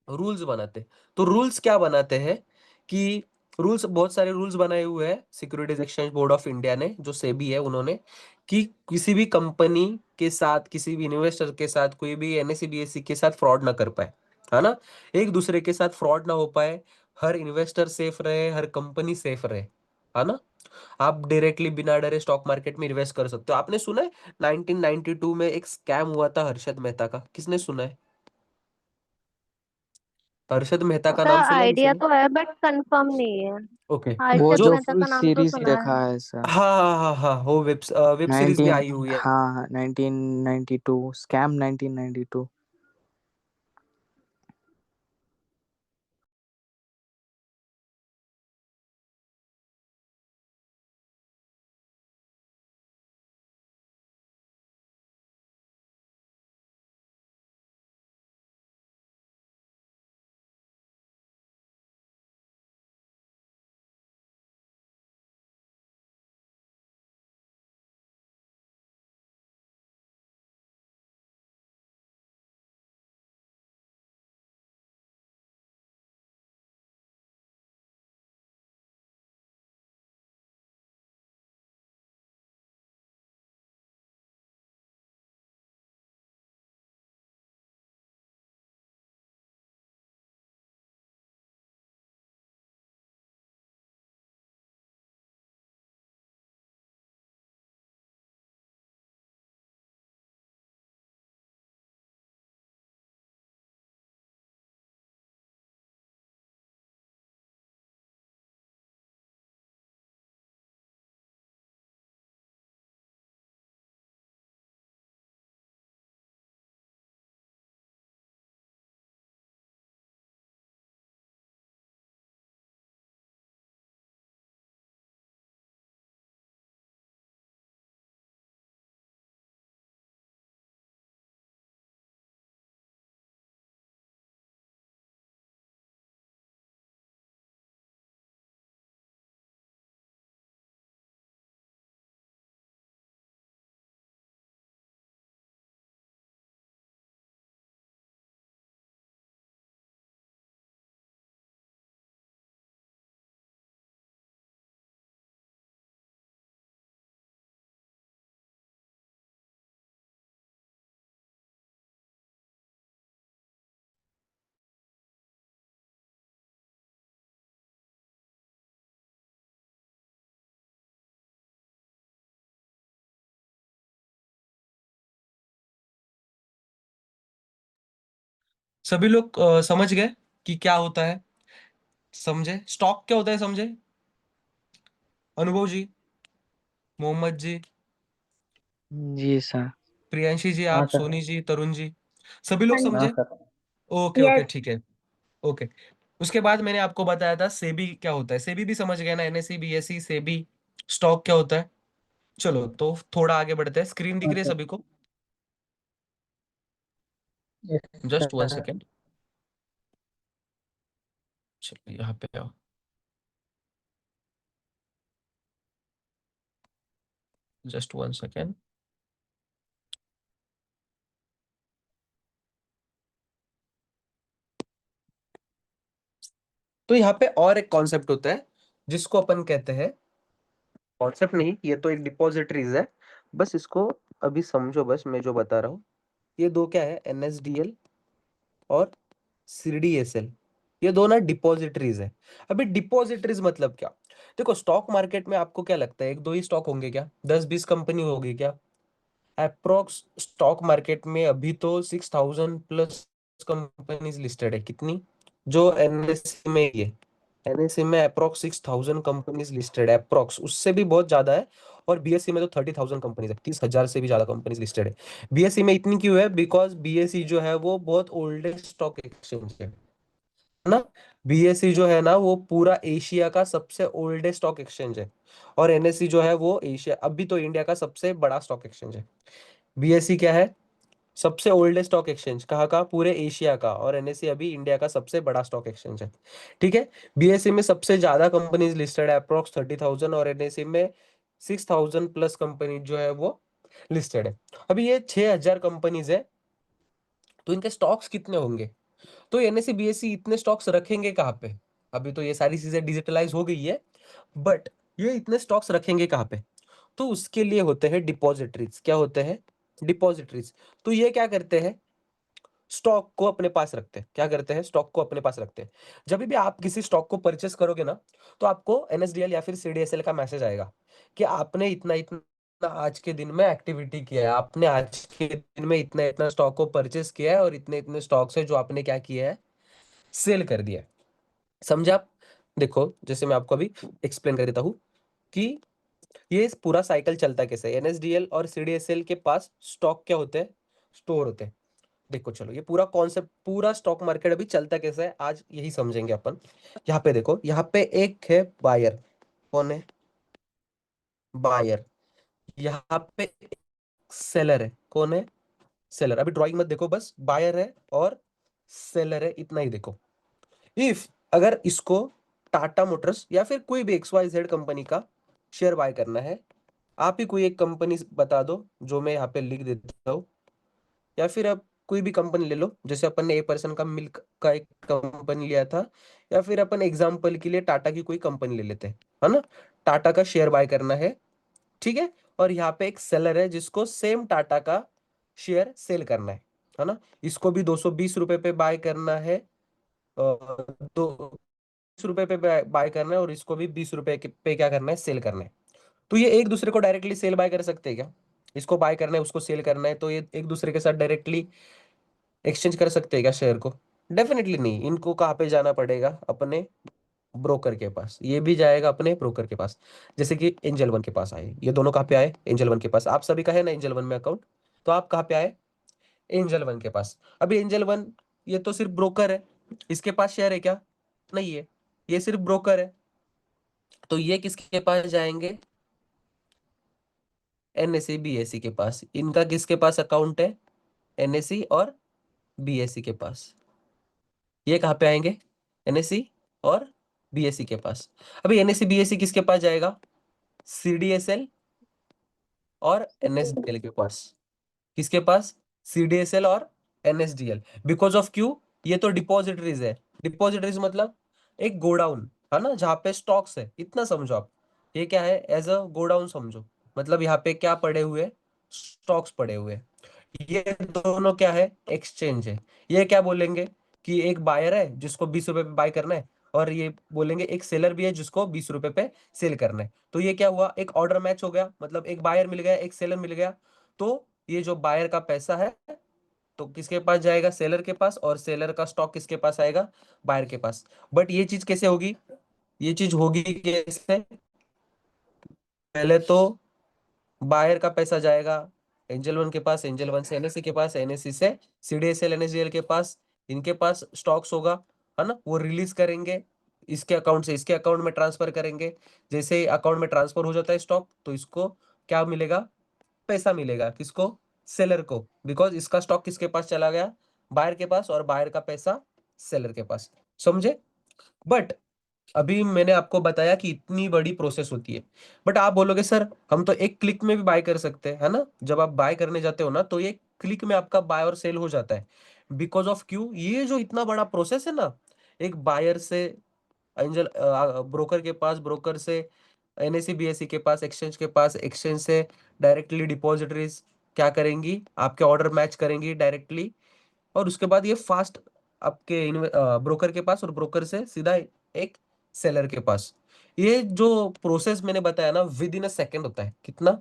[SPEAKER 1] रूल्स बनाते हैं। तो रूल्स क्या बनाते हैं कि रूल्स, बहुत सारे रूल्स बनाए हुए हैं securities exchange board of India ने, जो सेबी है उन्होंने, कि किसी भी कंपनी के साथ, किसी भी इन्वेस्टर के साथ, कोई भी एनएससी बीएससी के साथ फ्रॉड ना कर पाए, है ना। एक दूसरे के साथ फ्रॉड ना हो पाए, हर इन्वेस्टर सेफ रहे, हर कंपनी सेफ रहे, है ना। आप डायरेक्टली बिना डरे स्टॉक मार्केट में इन्वेस्ट कर सकते हो। आपने सुना है 1992 में एक स्कैम हुआ था हर्षद मेहता का? किसने सुना है? हर्षद मेहता का
[SPEAKER 3] सर
[SPEAKER 1] नाम सुना है किसी
[SPEAKER 3] आइडिया
[SPEAKER 1] ने?
[SPEAKER 3] तो है बट कंफर्म नहीं है।
[SPEAKER 1] ओके।
[SPEAKER 2] वो
[SPEAKER 3] हर्षद
[SPEAKER 1] जो,
[SPEAKER 2] जो
[SPEAKER 3] मेहता
[SPEAKER 2] फुल
[SPEAKER 3] का नाम तो
[SPEAKER 2] सीरीज
[SPEAKER 3] सुना है।
[SPEAKER 2] देखा है सर।
[SPEAKER 1] हाँ हाँ हाँ हाँ, वो वेब सीरीज भी
[SPEAKER 2] 19,
[SPEAKER 1] आई हुई है।
[SPEAKER 2] हाँ 1992 स्कैम 1992।
[SPEAKER 1] सभी लोग समझ गए कि क्या होता है? समझे स्टॉक क्या होता है? समझे? अनुभव जी, मोहम्मद जी,
[SPEAKER 4] जी सर।
[SPEAKER 1] प्रियांशी जी,
[SPEAKER 2] हाँ
[SPEAKER 1] आप,
[SPEAKER 2] सर।
[SPEAKER 1] सोनी जी, तरुण जी, सभी लोग
[SPEAKER 3] हाँ
[SPEAKER 2] हाँ
[SPEAKER 1] समझे?
[SPEAKER 2] सर।
[SPEAKER 1] Okay okay,
[SPEAKER 3] yes.
[SPEAKER 1] ठीक है। ओके। उसके बाद मैंने आपको बताया था सेबी क्या होता है। सेबी भी समझ गए ना? एनएसई, बीएसई, सेबी, स्टॉक क्या होता है? चलो तो थोड़ा आगे बढ़ते हैं। स्क्रीन दिख
[SPEAKER 2] हाँ
[SPEAKER 1] रही है
[SPEAKER 2] सर।
[SPEAKER 1] सभी को?
[SPEAKER 2] Yes
[SPEAKER 1] just one
[SPEAKER 2] sir.
[SPEAKER 1] Second. चलो यहाँ पे आओ। Just one second. तो यहाँ पे और एक कॉन्सेप्ट होता है जिसको अपन कहते हैं, कॉन्सेप्ट नहीं, ये तो एक डिपॉजिटरीज है। बस इसको अभी समझो, बस मैं जो बता रहा हूँ। ये दो क्या है? एनएसडीएल और सीडीएसएल, ये दो ना डिपॉजिटरीज है। अभी डिपॉजिटरीज मतलब क्या? देखो, स्टॉक मार्केट में आपको क्या लगता है, एक दो ही स्टॉक होंगे क्या? 10-20 कंपनी होगी क्या? अप्रोक्स स्टॉक मार्केट में अभी तो 6,000+ कंपनीज लिस्टेड है। कितनी? जो एनएससी में ही है। एनएससी में अप्रोक्स 6,000 कंपनीज लिस्टेड है, अप्रोक्स, उससे भी बहुत ज्यादा है। और बीएससी में तो 30,000 कंपनीज है, 30,000 से भी ज्यादा कंपनीज लिस्टेड है। बीएससी में इतनी क्यों है? बिकॉज बीएससी जो है वो बहुत ओल्डेस्ट स्टॉक एक्सचेंज है ना। बीएसई जो है ना वो पूरा एशिया का सबसे ओल्डेस्ट स्टॉक एक्सचेंज है। और एनएससी जो है वो एशिया, अभी तो इंडिया का सबसे बड़ा स्टॉक एक्सचेंज है। बीएसई क्या है? सबसे ओल्डेस्ट स्टॉक एक्सचेंज, कहाँ का? पूरे एशिया का। और एनएससी अभी इंडिया का सबसे बड़ा स्टॉक एक्सचेंज है। ठीक है। बीएसई में सबसे ज्यादा कंपनीज लिस्टेड है, अप्रोक्स 30,000, और एनएससी में 6,000+ कंपनी जो है वो लिस्टेड है। अभी ये 6,000 कंपनीज है, तो इनके स्टॉक्स कितने होंगे? तो एनएससी बीएससी इतने स्टॉक्स रखेंगे कहाँ पे? अभी तो ये सारी चीजें डिजिटलाइज हो गई है, बट ये इतने स्टॉक्स रखेंगे कहाँ पे? तो उसके लिए होते हैं डिपॉजिटरीज। क्या होते हैं? डिपॉजिटरीज। तो ये क्या करते हैं? स्टॉक को अपने पास रखते हैं। क्या करते हैं? स्टॉक को अपने पास रखते हैं। जब भी आप किसी स्टॉक को परचेस करोगे ना, तो आपको एनएसडीएल या फिर सीडीएसएल का मैसेज आएगा कि आपने इतना इतना आज के दिन में एक्टिविटी किया है, आपने आज के दिन में इतना इतना स्टॉक को परचेस किया है, और इतने इतने स्टॉक्स है जो आपने क्या किया है? सेल कर दिया है। समझे आप? देखो, जैसे मैं आपको अभी एक्सप्लेन कर देता हूँ कि ये पूरा साइकिल चलता कैसे है। एनएसडीएल और सीडीएसएल के पास स्टॉक क्या होते हैं? स्टोर होते हैं। देखो चलो, ये पूरा कॉन्सेप्ट, पूरा स्टॉक मार्केट अभी चलता कैसे है, आज यही समझेंगे अपन। यहाँ पे देखो, यहाँ पे एक है बायर। कौन है? बायर। यहाँ पे सेलर है। कौन है? सेलर। अभी ड्राइंग मत देखो, बस बायर है और सेलर है, इतना ही देखो। इफ अगर इसको टाटा मोटर्स या फिर कोई भी XYZ कंपनी का शेयर बाय करना है, आप ही कोई एक कंपनी बता दो जो मैं यहाँ पे लिख देता हूँ, या फिर आप कोई भी कंपनी ले लो। जैसे अपन ने A पर्सन का मिल्क का एक कंपनी लिया था, या फिर अपन एग्जांपल के लिए टाटा की कोई कंपनी ले लेते हैं, है ना। टाटा का शेयर बाय करना है, ठीक है। और यहाँ पे एक सेलर है जिसको सेम टाटा का शेयर सेल करना है ना। इसको भी 220 रुपए पे बाय करना है, दो 20 रुपए पे बाय करना है, और इसको भी 20 रुपए पे क्या करना है? सेल करना है। तो ये एक दूसरे को डायरेक्टली सेल बाय कर सकते हैं क्या? इसको बाय करना है, उसको सेल करना है, तो ये एक दूसरे के साथ डायरेक्टली एक्सचेंज कर सकते हैं क्या शेयर को? डेफिनेटली नहीं। इनको कहाँ पे जाना पड़ेगा? अपने ब्रोकर के पास। ये भी जाएगा अपने ब्रोकर के पास, जैसे कि एंजल वन के पास आए। ये दोनों कहाँ पे आए? एंजल वन के पास। आप सभी का है ना एंजल वन में अकाउंट? तो आप कहाँ पे आए? एंजल वन के पास। अभी एंजल वन, ये तो सिर्फ ब्रोकर है, इसके पास शेयर है क्या? नहीं है, ये सिर्फ ब्रोकर है। तो ये किसके पास जाएंगे? एनएससी बीएससी के पास। इनका किसके पास अकाउंट है? एनएससी और बीएससी के पास। ये कहाँ पे आएंगे? एनएससी और बीएससी के पास। अभी एनएससी बीएससी किसके पास जाएगा? सीडीएसएल और एनएसडीएल के पास। किसके पास? सीडीएसएल और एनएसडीएल। Because of Q? ये तो डिपॉजिटरीज है। डिपॉजिटरीज मतलब एक गोडाउन, है ना, जहाँ पे स्टॉक्स है, इतना समझो आप। ये क्या है? एज अ गोडाउन समझो। मतलब यहाँ पे क्या पड़े हुए? स्टॉक्स पड़े हुए हैं। ये दोनों क्या है? एक्सचेंज है। ये क्या बोलेंगे कि एक बायर है जिसको 20 रुपए पे बाय करना है, और ये बोलेंगे एक सेलर भी है जिसको 20 रुपए पे सेल करना है। तो ये क्या हुआ? एक ऑर्डर मैच हो गया, मतलब एक बायर मिल गया, एक सेलर मिल गया। तो ये जो बायर का पैसा है तो किसके पास जाएगा? सेलर के पास, और सेलर का स्टॉक किसके पास आएगा? बायर के पास। बट ये चीज कैसे होगी? ये चीज होगी कैसे? पहले तो बायर का पैसा जाएगा एंजल वन के पास, एंजल वन से एनएससी के पास, एनएससी से सीडीएसएल एनएसडीएल के पास, इनके पास स्टॉक्स होगा, है ना, वो रिलीज करेंगे, इसके अकाउंट से इसके अकाउंट में ट्रांसफर करेंगे। जैसे ही अकाउंट में ट्रांसफर हो जाता है स्टॉक, तो इसको क्या मिलेगा? पैसा मिलेगा। किसको? सेलर को, बिकॉज इसका स्टॉक किसके पास चला गया? बायर के पास, और बायर का पैसा सेलर के पास। समझे? बट अभी मैंने आपको बताया कि इतनी बड़ी प्रोसेस होती है। बट आप बोलोगे सर हम तो एक क्लिक में भी बाय कर सकते हैं, है ना? जब आप बाय करने जाते हो ना, तो ये क्लिक में आपका बाय और सेल हो जाता है। बिकॉज ऑफ क्यों? ये जो इतना बड़ा प्रोसेस है ना, एक बायर से एंजल ब्रोकर के पास, ब्रोकर से एनएससी बीएससी के पास, एक्सचेंज के पास, एक्सचेंज से डायरेक्टली डिपॉजिटरीज क्या करेंगी? आपके ऑर्डर मैच करेंगी डायरेक्टली, और उसके बाद ये फास्ट आपके ब्रोकर के पास, और ब्रोकर से सीधा एक सेलर के पास। ये जो प्रोसेस मैंने बताया ना, विद इन अ सेकेंड होता है। कितना?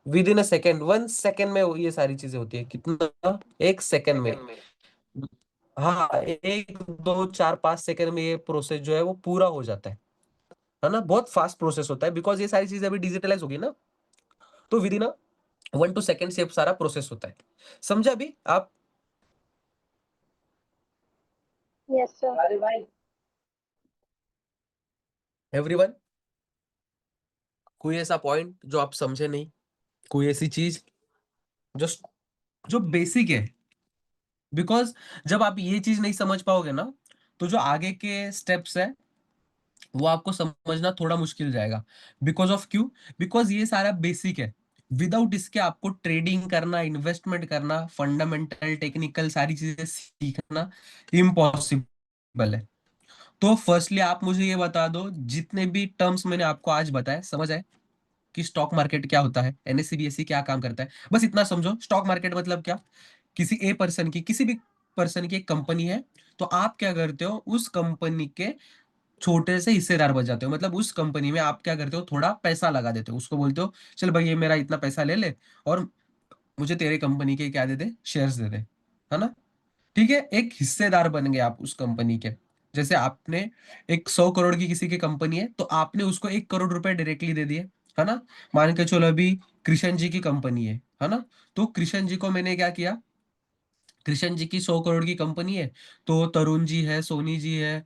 [SPEAKER 1] With in a second, 1 second में ये सारी चीजें होती है। कितना? 1 सेकेंड में। हाँ, 1 2 4 5 सेकेंड में ये प्रोसेस जो है वो पूरा हो जाता है ना? बहुत फास्ट प्रोसेस होता है, बिकॉज ये सारी चीजें अभी डिजिटलाइज होगी ना, तो विद इन अ 1 2 सेकेंड से सारा प्रोसेस होता है। समझा अभी आप?
[SPEAKER 3] Yes, sir.
[SPEAKER 1] एवरीवन, कोई ऐसा पॉइंट जो आप समझे नहीं? कोई ऐसी चीज जो जो बेसिक है? बिकॉज जब आप ये चीज नहीं समझ पाओगे ना, तो जो आगे के स्टेप्स है वो आपको समझना थोड़ा मुश्किल जाएगा। बिकॉज ऑफ क्यों? बिकॉज ये सारा बेसिक है। विदाउट इसके आपको ट्रेडिंग करना, इन्वेस्टमेंट करना, फंडामेंटल टेक्निकल सारी चीजें सीखना इम्पॉसिबल है। तो फर्स्टली आप मुझे ये बता दो, जितने भी टर्म्स मैंने आपको आज बताए समझ आए? कि स्टॉक मार्केट क्या होता है, एनएससी बीएससी क्या काम करता है, बस इतना समझो। स्टॉक मार्केट मतलब क्या? किसी ए पर्सन की, किसी भी पर्सन की एक कंपनी है, तो आप क्या करते हो? उस कंपनी के छोटे से हिस्सेदार बन जाते हो। मतलब उस कंपनी में आप क्या करते हो? थोड़ा पैसा लगा देते हो, उसको बोलते हो चल भाई ये मेरा इतना पैसा ले ले, और मुझे तेरे कंपनी के क्या दे दे? शेयर्स दे दे, है ना? ठीक है, एक हिस्सेदार बन गए आप उस कंपनी के। जैसे आपने एक 100 करोड़ की किसी की कंपनी है, तो आपने उसको 1 करोड़ रुपए डायरेक्टली दे दिए, है ना? मान के चलो अभी कृष्ण जी की कंपनी है ना? तो कृष्ण जी को मैंने क्या किया? कृष्ण जी की 100 करोड़ की कंपनी है, तो तरुण जी है, सोनी जी है,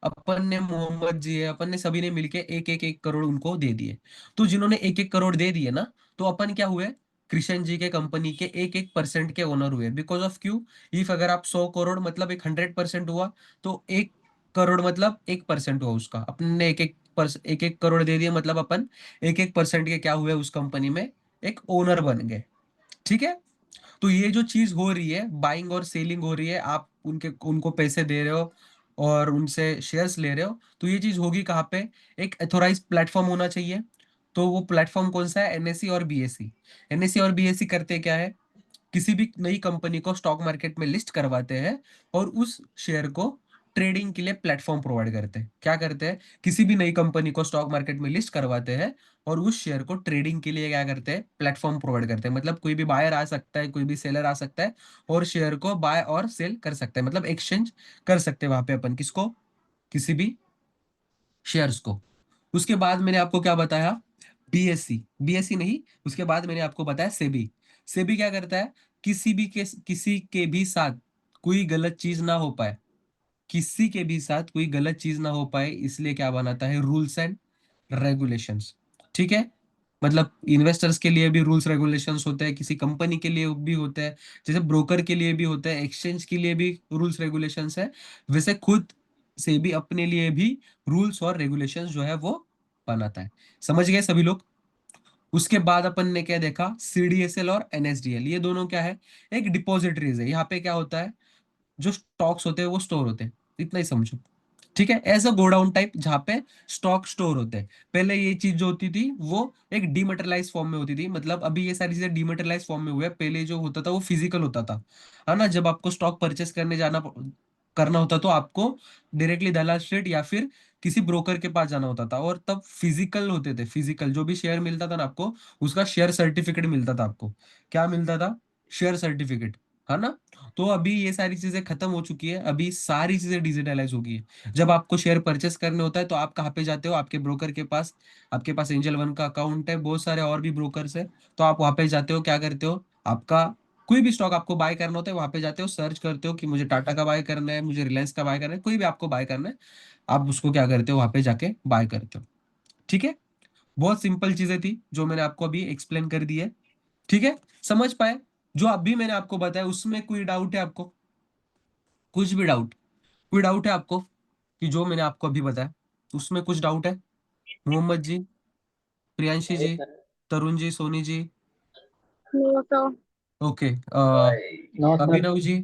[SPEAKER 1] अपन ने, मोहम्मद जी है, अपन ने सभी ने मिलके एक करोड़ उनको दे दिए। तो जिन्होंने 1 1 करोड़ दे दिए ना, तो अपन क्या हुए? कृष्ण जी के कंपनी के 1 1% के ओनर हुए। बिकॉज ऑफ क्यों? इफ अगर आप 100 करोड़ मतलब एक 100% हुआ, तो 1 करोड़ मतलब 1% हुआ उसका। अपन ने एक एक करोड़ दे दिया, मतलब अपन 1 1% के क्या हुए? उस कंपनी में एक ओनर बन गए। ठीक है? तो ये जो चीज हो रही है, बाइंग और सेलिंग हो रही है, आप उनके उनको पैसे दे रहे हो और उनसे शेयर्स ले रहे हो, तो ये चीज होगी कहाँ पे? एक एथोराइज प्लेटफॉर्म होना चाहिए। तो वो प्लेटफॉर्म कौन सा है? एनएससी और बीएससी। एनएससी और बीएससी करते क्या है? किसी भी नई कंपनी को स्टॉक मार्केट में लिस्ट करवाते हैं, और उस शेयर को ट्रेडिंग के लिए प्लेटफॉर्म प्रोवाइड करते हैं। क्या करते हैं? किसी भी नई कंपनी को स्टॉक मार्केट में लिस्ट करवाते हैं, और उस शेयर को ट्रेडिंग के लिए क्या करते हैं? प्लेटफॉर्म प्रोवाइड करते हैं। मतलब कोई भी बायर आ सकता है, कोई भी सेलर आ सकता है, और शेयर को बाय और सेल कर सकते हैं। मतलब एक्सचेंज कर सकते हैं वहां पे अपन किसको? किसी भी शेयर्स को। उसके बाद मैंने आपको क्या बताया? बीएससी। बीएससी नहीं, उसके बाद मैंने आपको बताया सेबी। सेबी क्या करता है? किसी के भी साथ कोई गलत चीज ना हो पाए, किसी के भी साथ कोई गलत चीज ना हो पाए, इसलिए क्या बनाता है? Rules and regulations. ठीक है? मतलब इन्वेस्टर्स के लिए भी रूल्स रेगुलेशंस होते हैं, किसी कंपनी के लिए भी होते हैं, जैसे ब्रोकर के लिए भी होते हैं, एक्सचेंज के लिए भी रूल्स रेगुलेशंस है। वैसे खुद से भी अपने लिए भी रूल्स और रेगुलेशंस जो है वो बनाता है। समझ गए सभी लोग? उसके बाद अपन ने क्या देखा? सीडीएसएल और एनएसडीएल, ये दोनों क्या है? एक डिपॉजिटरीज है। यहाँ पे क्या होता है? जो स्टॉक्स होते हैं वो स्टोर होते हैं, इतना ही समझो। ठीक है? एज अ गोडाउन टाइप, जहाँ पे स्टॉक स्टोर होते हैं। पहले ये चीज जो होती थी वो एक डिमेटेरियलाइज फॉर्म में होती थी। मतलब अभी ये सारी चीजें डिमेटेरियलाइज फॉर्म में हुए, पहले जो होता था वो फिजिकल होता था, है ना? जब आपको स्टॉक परचेस करना होता तो आपको डायरेक्टली दलाल स्ट्रीट या फिर किसी ब्रोकर के पास जाना होता था, और तब फिजिकल होते थे। फिजिकल जो भी शेयर मिलता था ना आपको, उसका शेयर सर्टिफिकेट मिलता था आपको। क्या मिलता था? शेयर सर्टिफिकेट, है ना। तो अभी ये सारी चीजें खत्म हो चुकी है, अभी सारी चीजें डिजिटलाइज हो गई है। जब आपको शेयर परचेस करने होता है तो आप कहाँ पे जाते हो, आपके ब्रोकर के पास। आपके पास एंजल वन का अकाउंट है, बहुत सारे और भी ब्रोकर्स है। तो आप वहां पे जाते हो, क्या करते हो, आपका कोई भी स्टॉक आपको बाय करना होता है, वहां पे जाते हो, सर्च करते हो कि मुझे टाटा का बाय करना है, मुझे रिलायंस का बाय करना है, कोई भी आपको बाय करना है, आप उसको क्या करते हो, वहां पे जाके बाय करते हो। ठीक है। बहुत सिंपल चीजें थी जो मैंने आपको अभी एक्सप्लेन कर दी है। ठीक है, समझ पाए। जो अभी मैंने आपको बताया उसमें कोई डाउट है आपको, कुछ भी डाउट, कोई डाउट है आपको कि जो मैंने आपको अभी बताया उसमें कुछ डाउट है? मोहम्मद जी, प्रियांशी
[SPEAKER 2] नहीं
[SPEAKER 1] ji,
[SPEAKER 2] sir.
[SPEAKER 1] Tarun ji, Soni ji.
[SPEAKER 3] No sir.
[SPEAKER 1] Okay,
[SPEAKER 2] no sir.
[SPEAKER 1] Abhinav ji,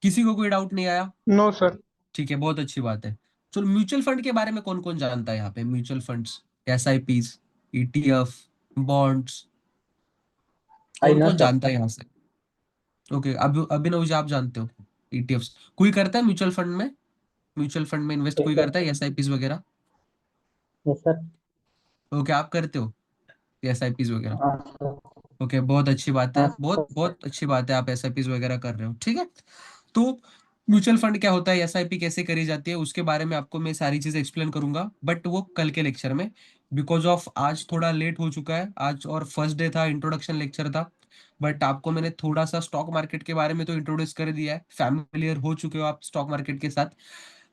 [SPEAKER 1] किसी को कोई डाउट नहीं आया?
[SPEAKER 5] No sir.
[SPEAKER 1] ठीक है, बहुत अच्छी बात है। चलो, म्यूचुअल फंड के बारे में कौन कौन जानता है यहाँ पे? Mutual funds, SIPs, ETF, bonds,
[SPEAKER 2] आई
[SPEAKER 1] कौन
[SPEAKER 2] नो
[SPEAKER 1] कौन
[SPEAKER 2] सर।
[SPEAKER 1] जानता है यहाँ से? ओके, अब अभिनव जी आप जानते हो ईटीएफ्स? कोई करता है म्यूचुअल फंड में? म्यूचुअल फंड में इन्वेस्ट
[SPEAKER 2] यस
[SPEAKER 1] कोई
[SPEAKER 2] सर।
[SPEAKER 1] करता है, एसआईपीस वगैरह?
[SPEAKER 2] Yes sir.
[SPEAKER 1] ओके, आप करते हो एसआईपीस वगैरह?
[SPEAKER 2] हाँ सर।
[SPEAKER 1] ओके, बहुत अच्छी बात
[SPEAKER 2] हाँ
[SPEAKER 1] है, बहुत
[SPEAKER 2] सर।
[SPEAKER 1] बहुत अच्छी बात है, आप एसआईपीस वगैरह कर रहे हो। ठीक है। तो म्यूचुअल फंड क्या होता है, एसआईपी कैसे करी जाती है, उसके बारे में आपको मैं सारी चीजें एक्सप्लेन करूंगा, बट वो कल के लेक्चर में। बिकॉज ऑफ आज थोड़ा लेट हो चुका है, आज और फर्स्ट डे था, इंट्रोडक्शन लेक्चर था। बट आपको मैंने थोड़ा सा स्टॉक मार्केट के बारे में तो इंट्रोड्यूस कर दिया है, फैमिलियर हो चुके हो आप स्टॉक मार्केट के साथ।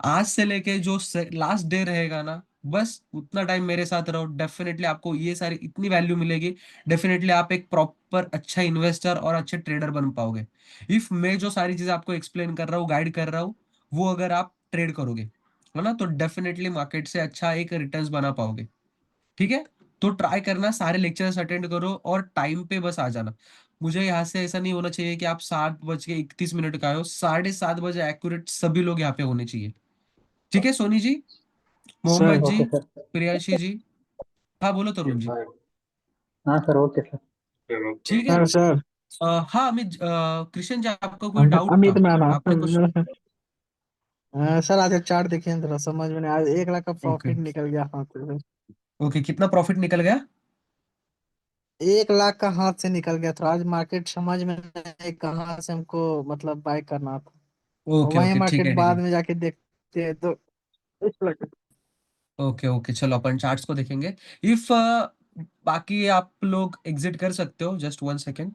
[SPEAKER 1] आज से लेके जो लास्ट डे रहेगा ना, बस उतना टाइम मेरे साथ रहो, डेफिनेटली आपको ये सारी इतनी वैल्यू मिलेगी। डेफिनेटली आप एक प्रॉपर अच्छा इन्वेस्टर और अच्छे ट्रेडर बन पाओगे। इफ मैं जो सारी चीजें आपको एक्सप्लेन कर रहा हूँ, गाइड कर रहा हूँ, वो अगर आप ट्रेड करोगे, है ना, तो डेफिनेटली मार्केट से अच्छा एक रिटर्न्स बना पाओगे। ठीक है। तो ट्राई करना, सारे लेक्चर्स अटेंड करो और टाइम पे बस आ जाना। मुझे यहाँ से ऐसा नहीं होना चाहिए कि आप 7:31 का आए हो, 7:30 एक्यूरेट सभी लोग यहाँ पे होने चाहिए। ठीक है सोनी जी,
[SPEAKER 5] सर।
[SPEAKER 1] मोहम्मद जी,
[SPEAKER 2] ओके सर।
[SPEAKER 1] प्रियांशी जी। हाँ बोलो तरुण जी।
[SPEAKER 2] हाँ सर, ओके सर।
[SPEAKER 1] ठीक है।
[SPEAKER 5] सर
[SPEAKER 1] हाँ अमित, कृष्ण जी, आपका कोई डाउट
[SPEAKER 5] अमित
[SPEAKER 1] था?
[SPEAKER 5] मैम आप
[SPEAKER 1] आपने कुछ?
[SPEAKER 5] सर आज चार्ट देखिए ना, थोड़ा समझ में नहीं आया, 1 लाख का
[SPEAKER 1] ओके।
[SPEAKER 5] प्रॉफिट निकल गया हाथ से।
[SPEAKER 1] ओके, कितना प्रॉफिट निकल गया?
[SPEAKER 5] 1 लाख का हाथ से निकल गया, थोड़ा आज मार्केट समझ में नहीं कहाँ से हमको मतलब बाय करना था। और
[SPEAKER 1] ओके
[SPEAKER 5] वही
[SPEAKER 1] ओके, ठीक
[SPEAKER 5] मार्केट
[SPEAKER 1] है ठीक
[SPEAKER 5] बाद
[SPEAKER 1] है।
[SPEAKER 5] में जाके देखते हैं तो इस लाख।
[SPEAKER 1] ओके ओके, चलो अपन चार्ट्स को देखेंगे। इफ बाकी आप लोग एग्जिट कर सकते हो, जस्ट 1 सेकेंड।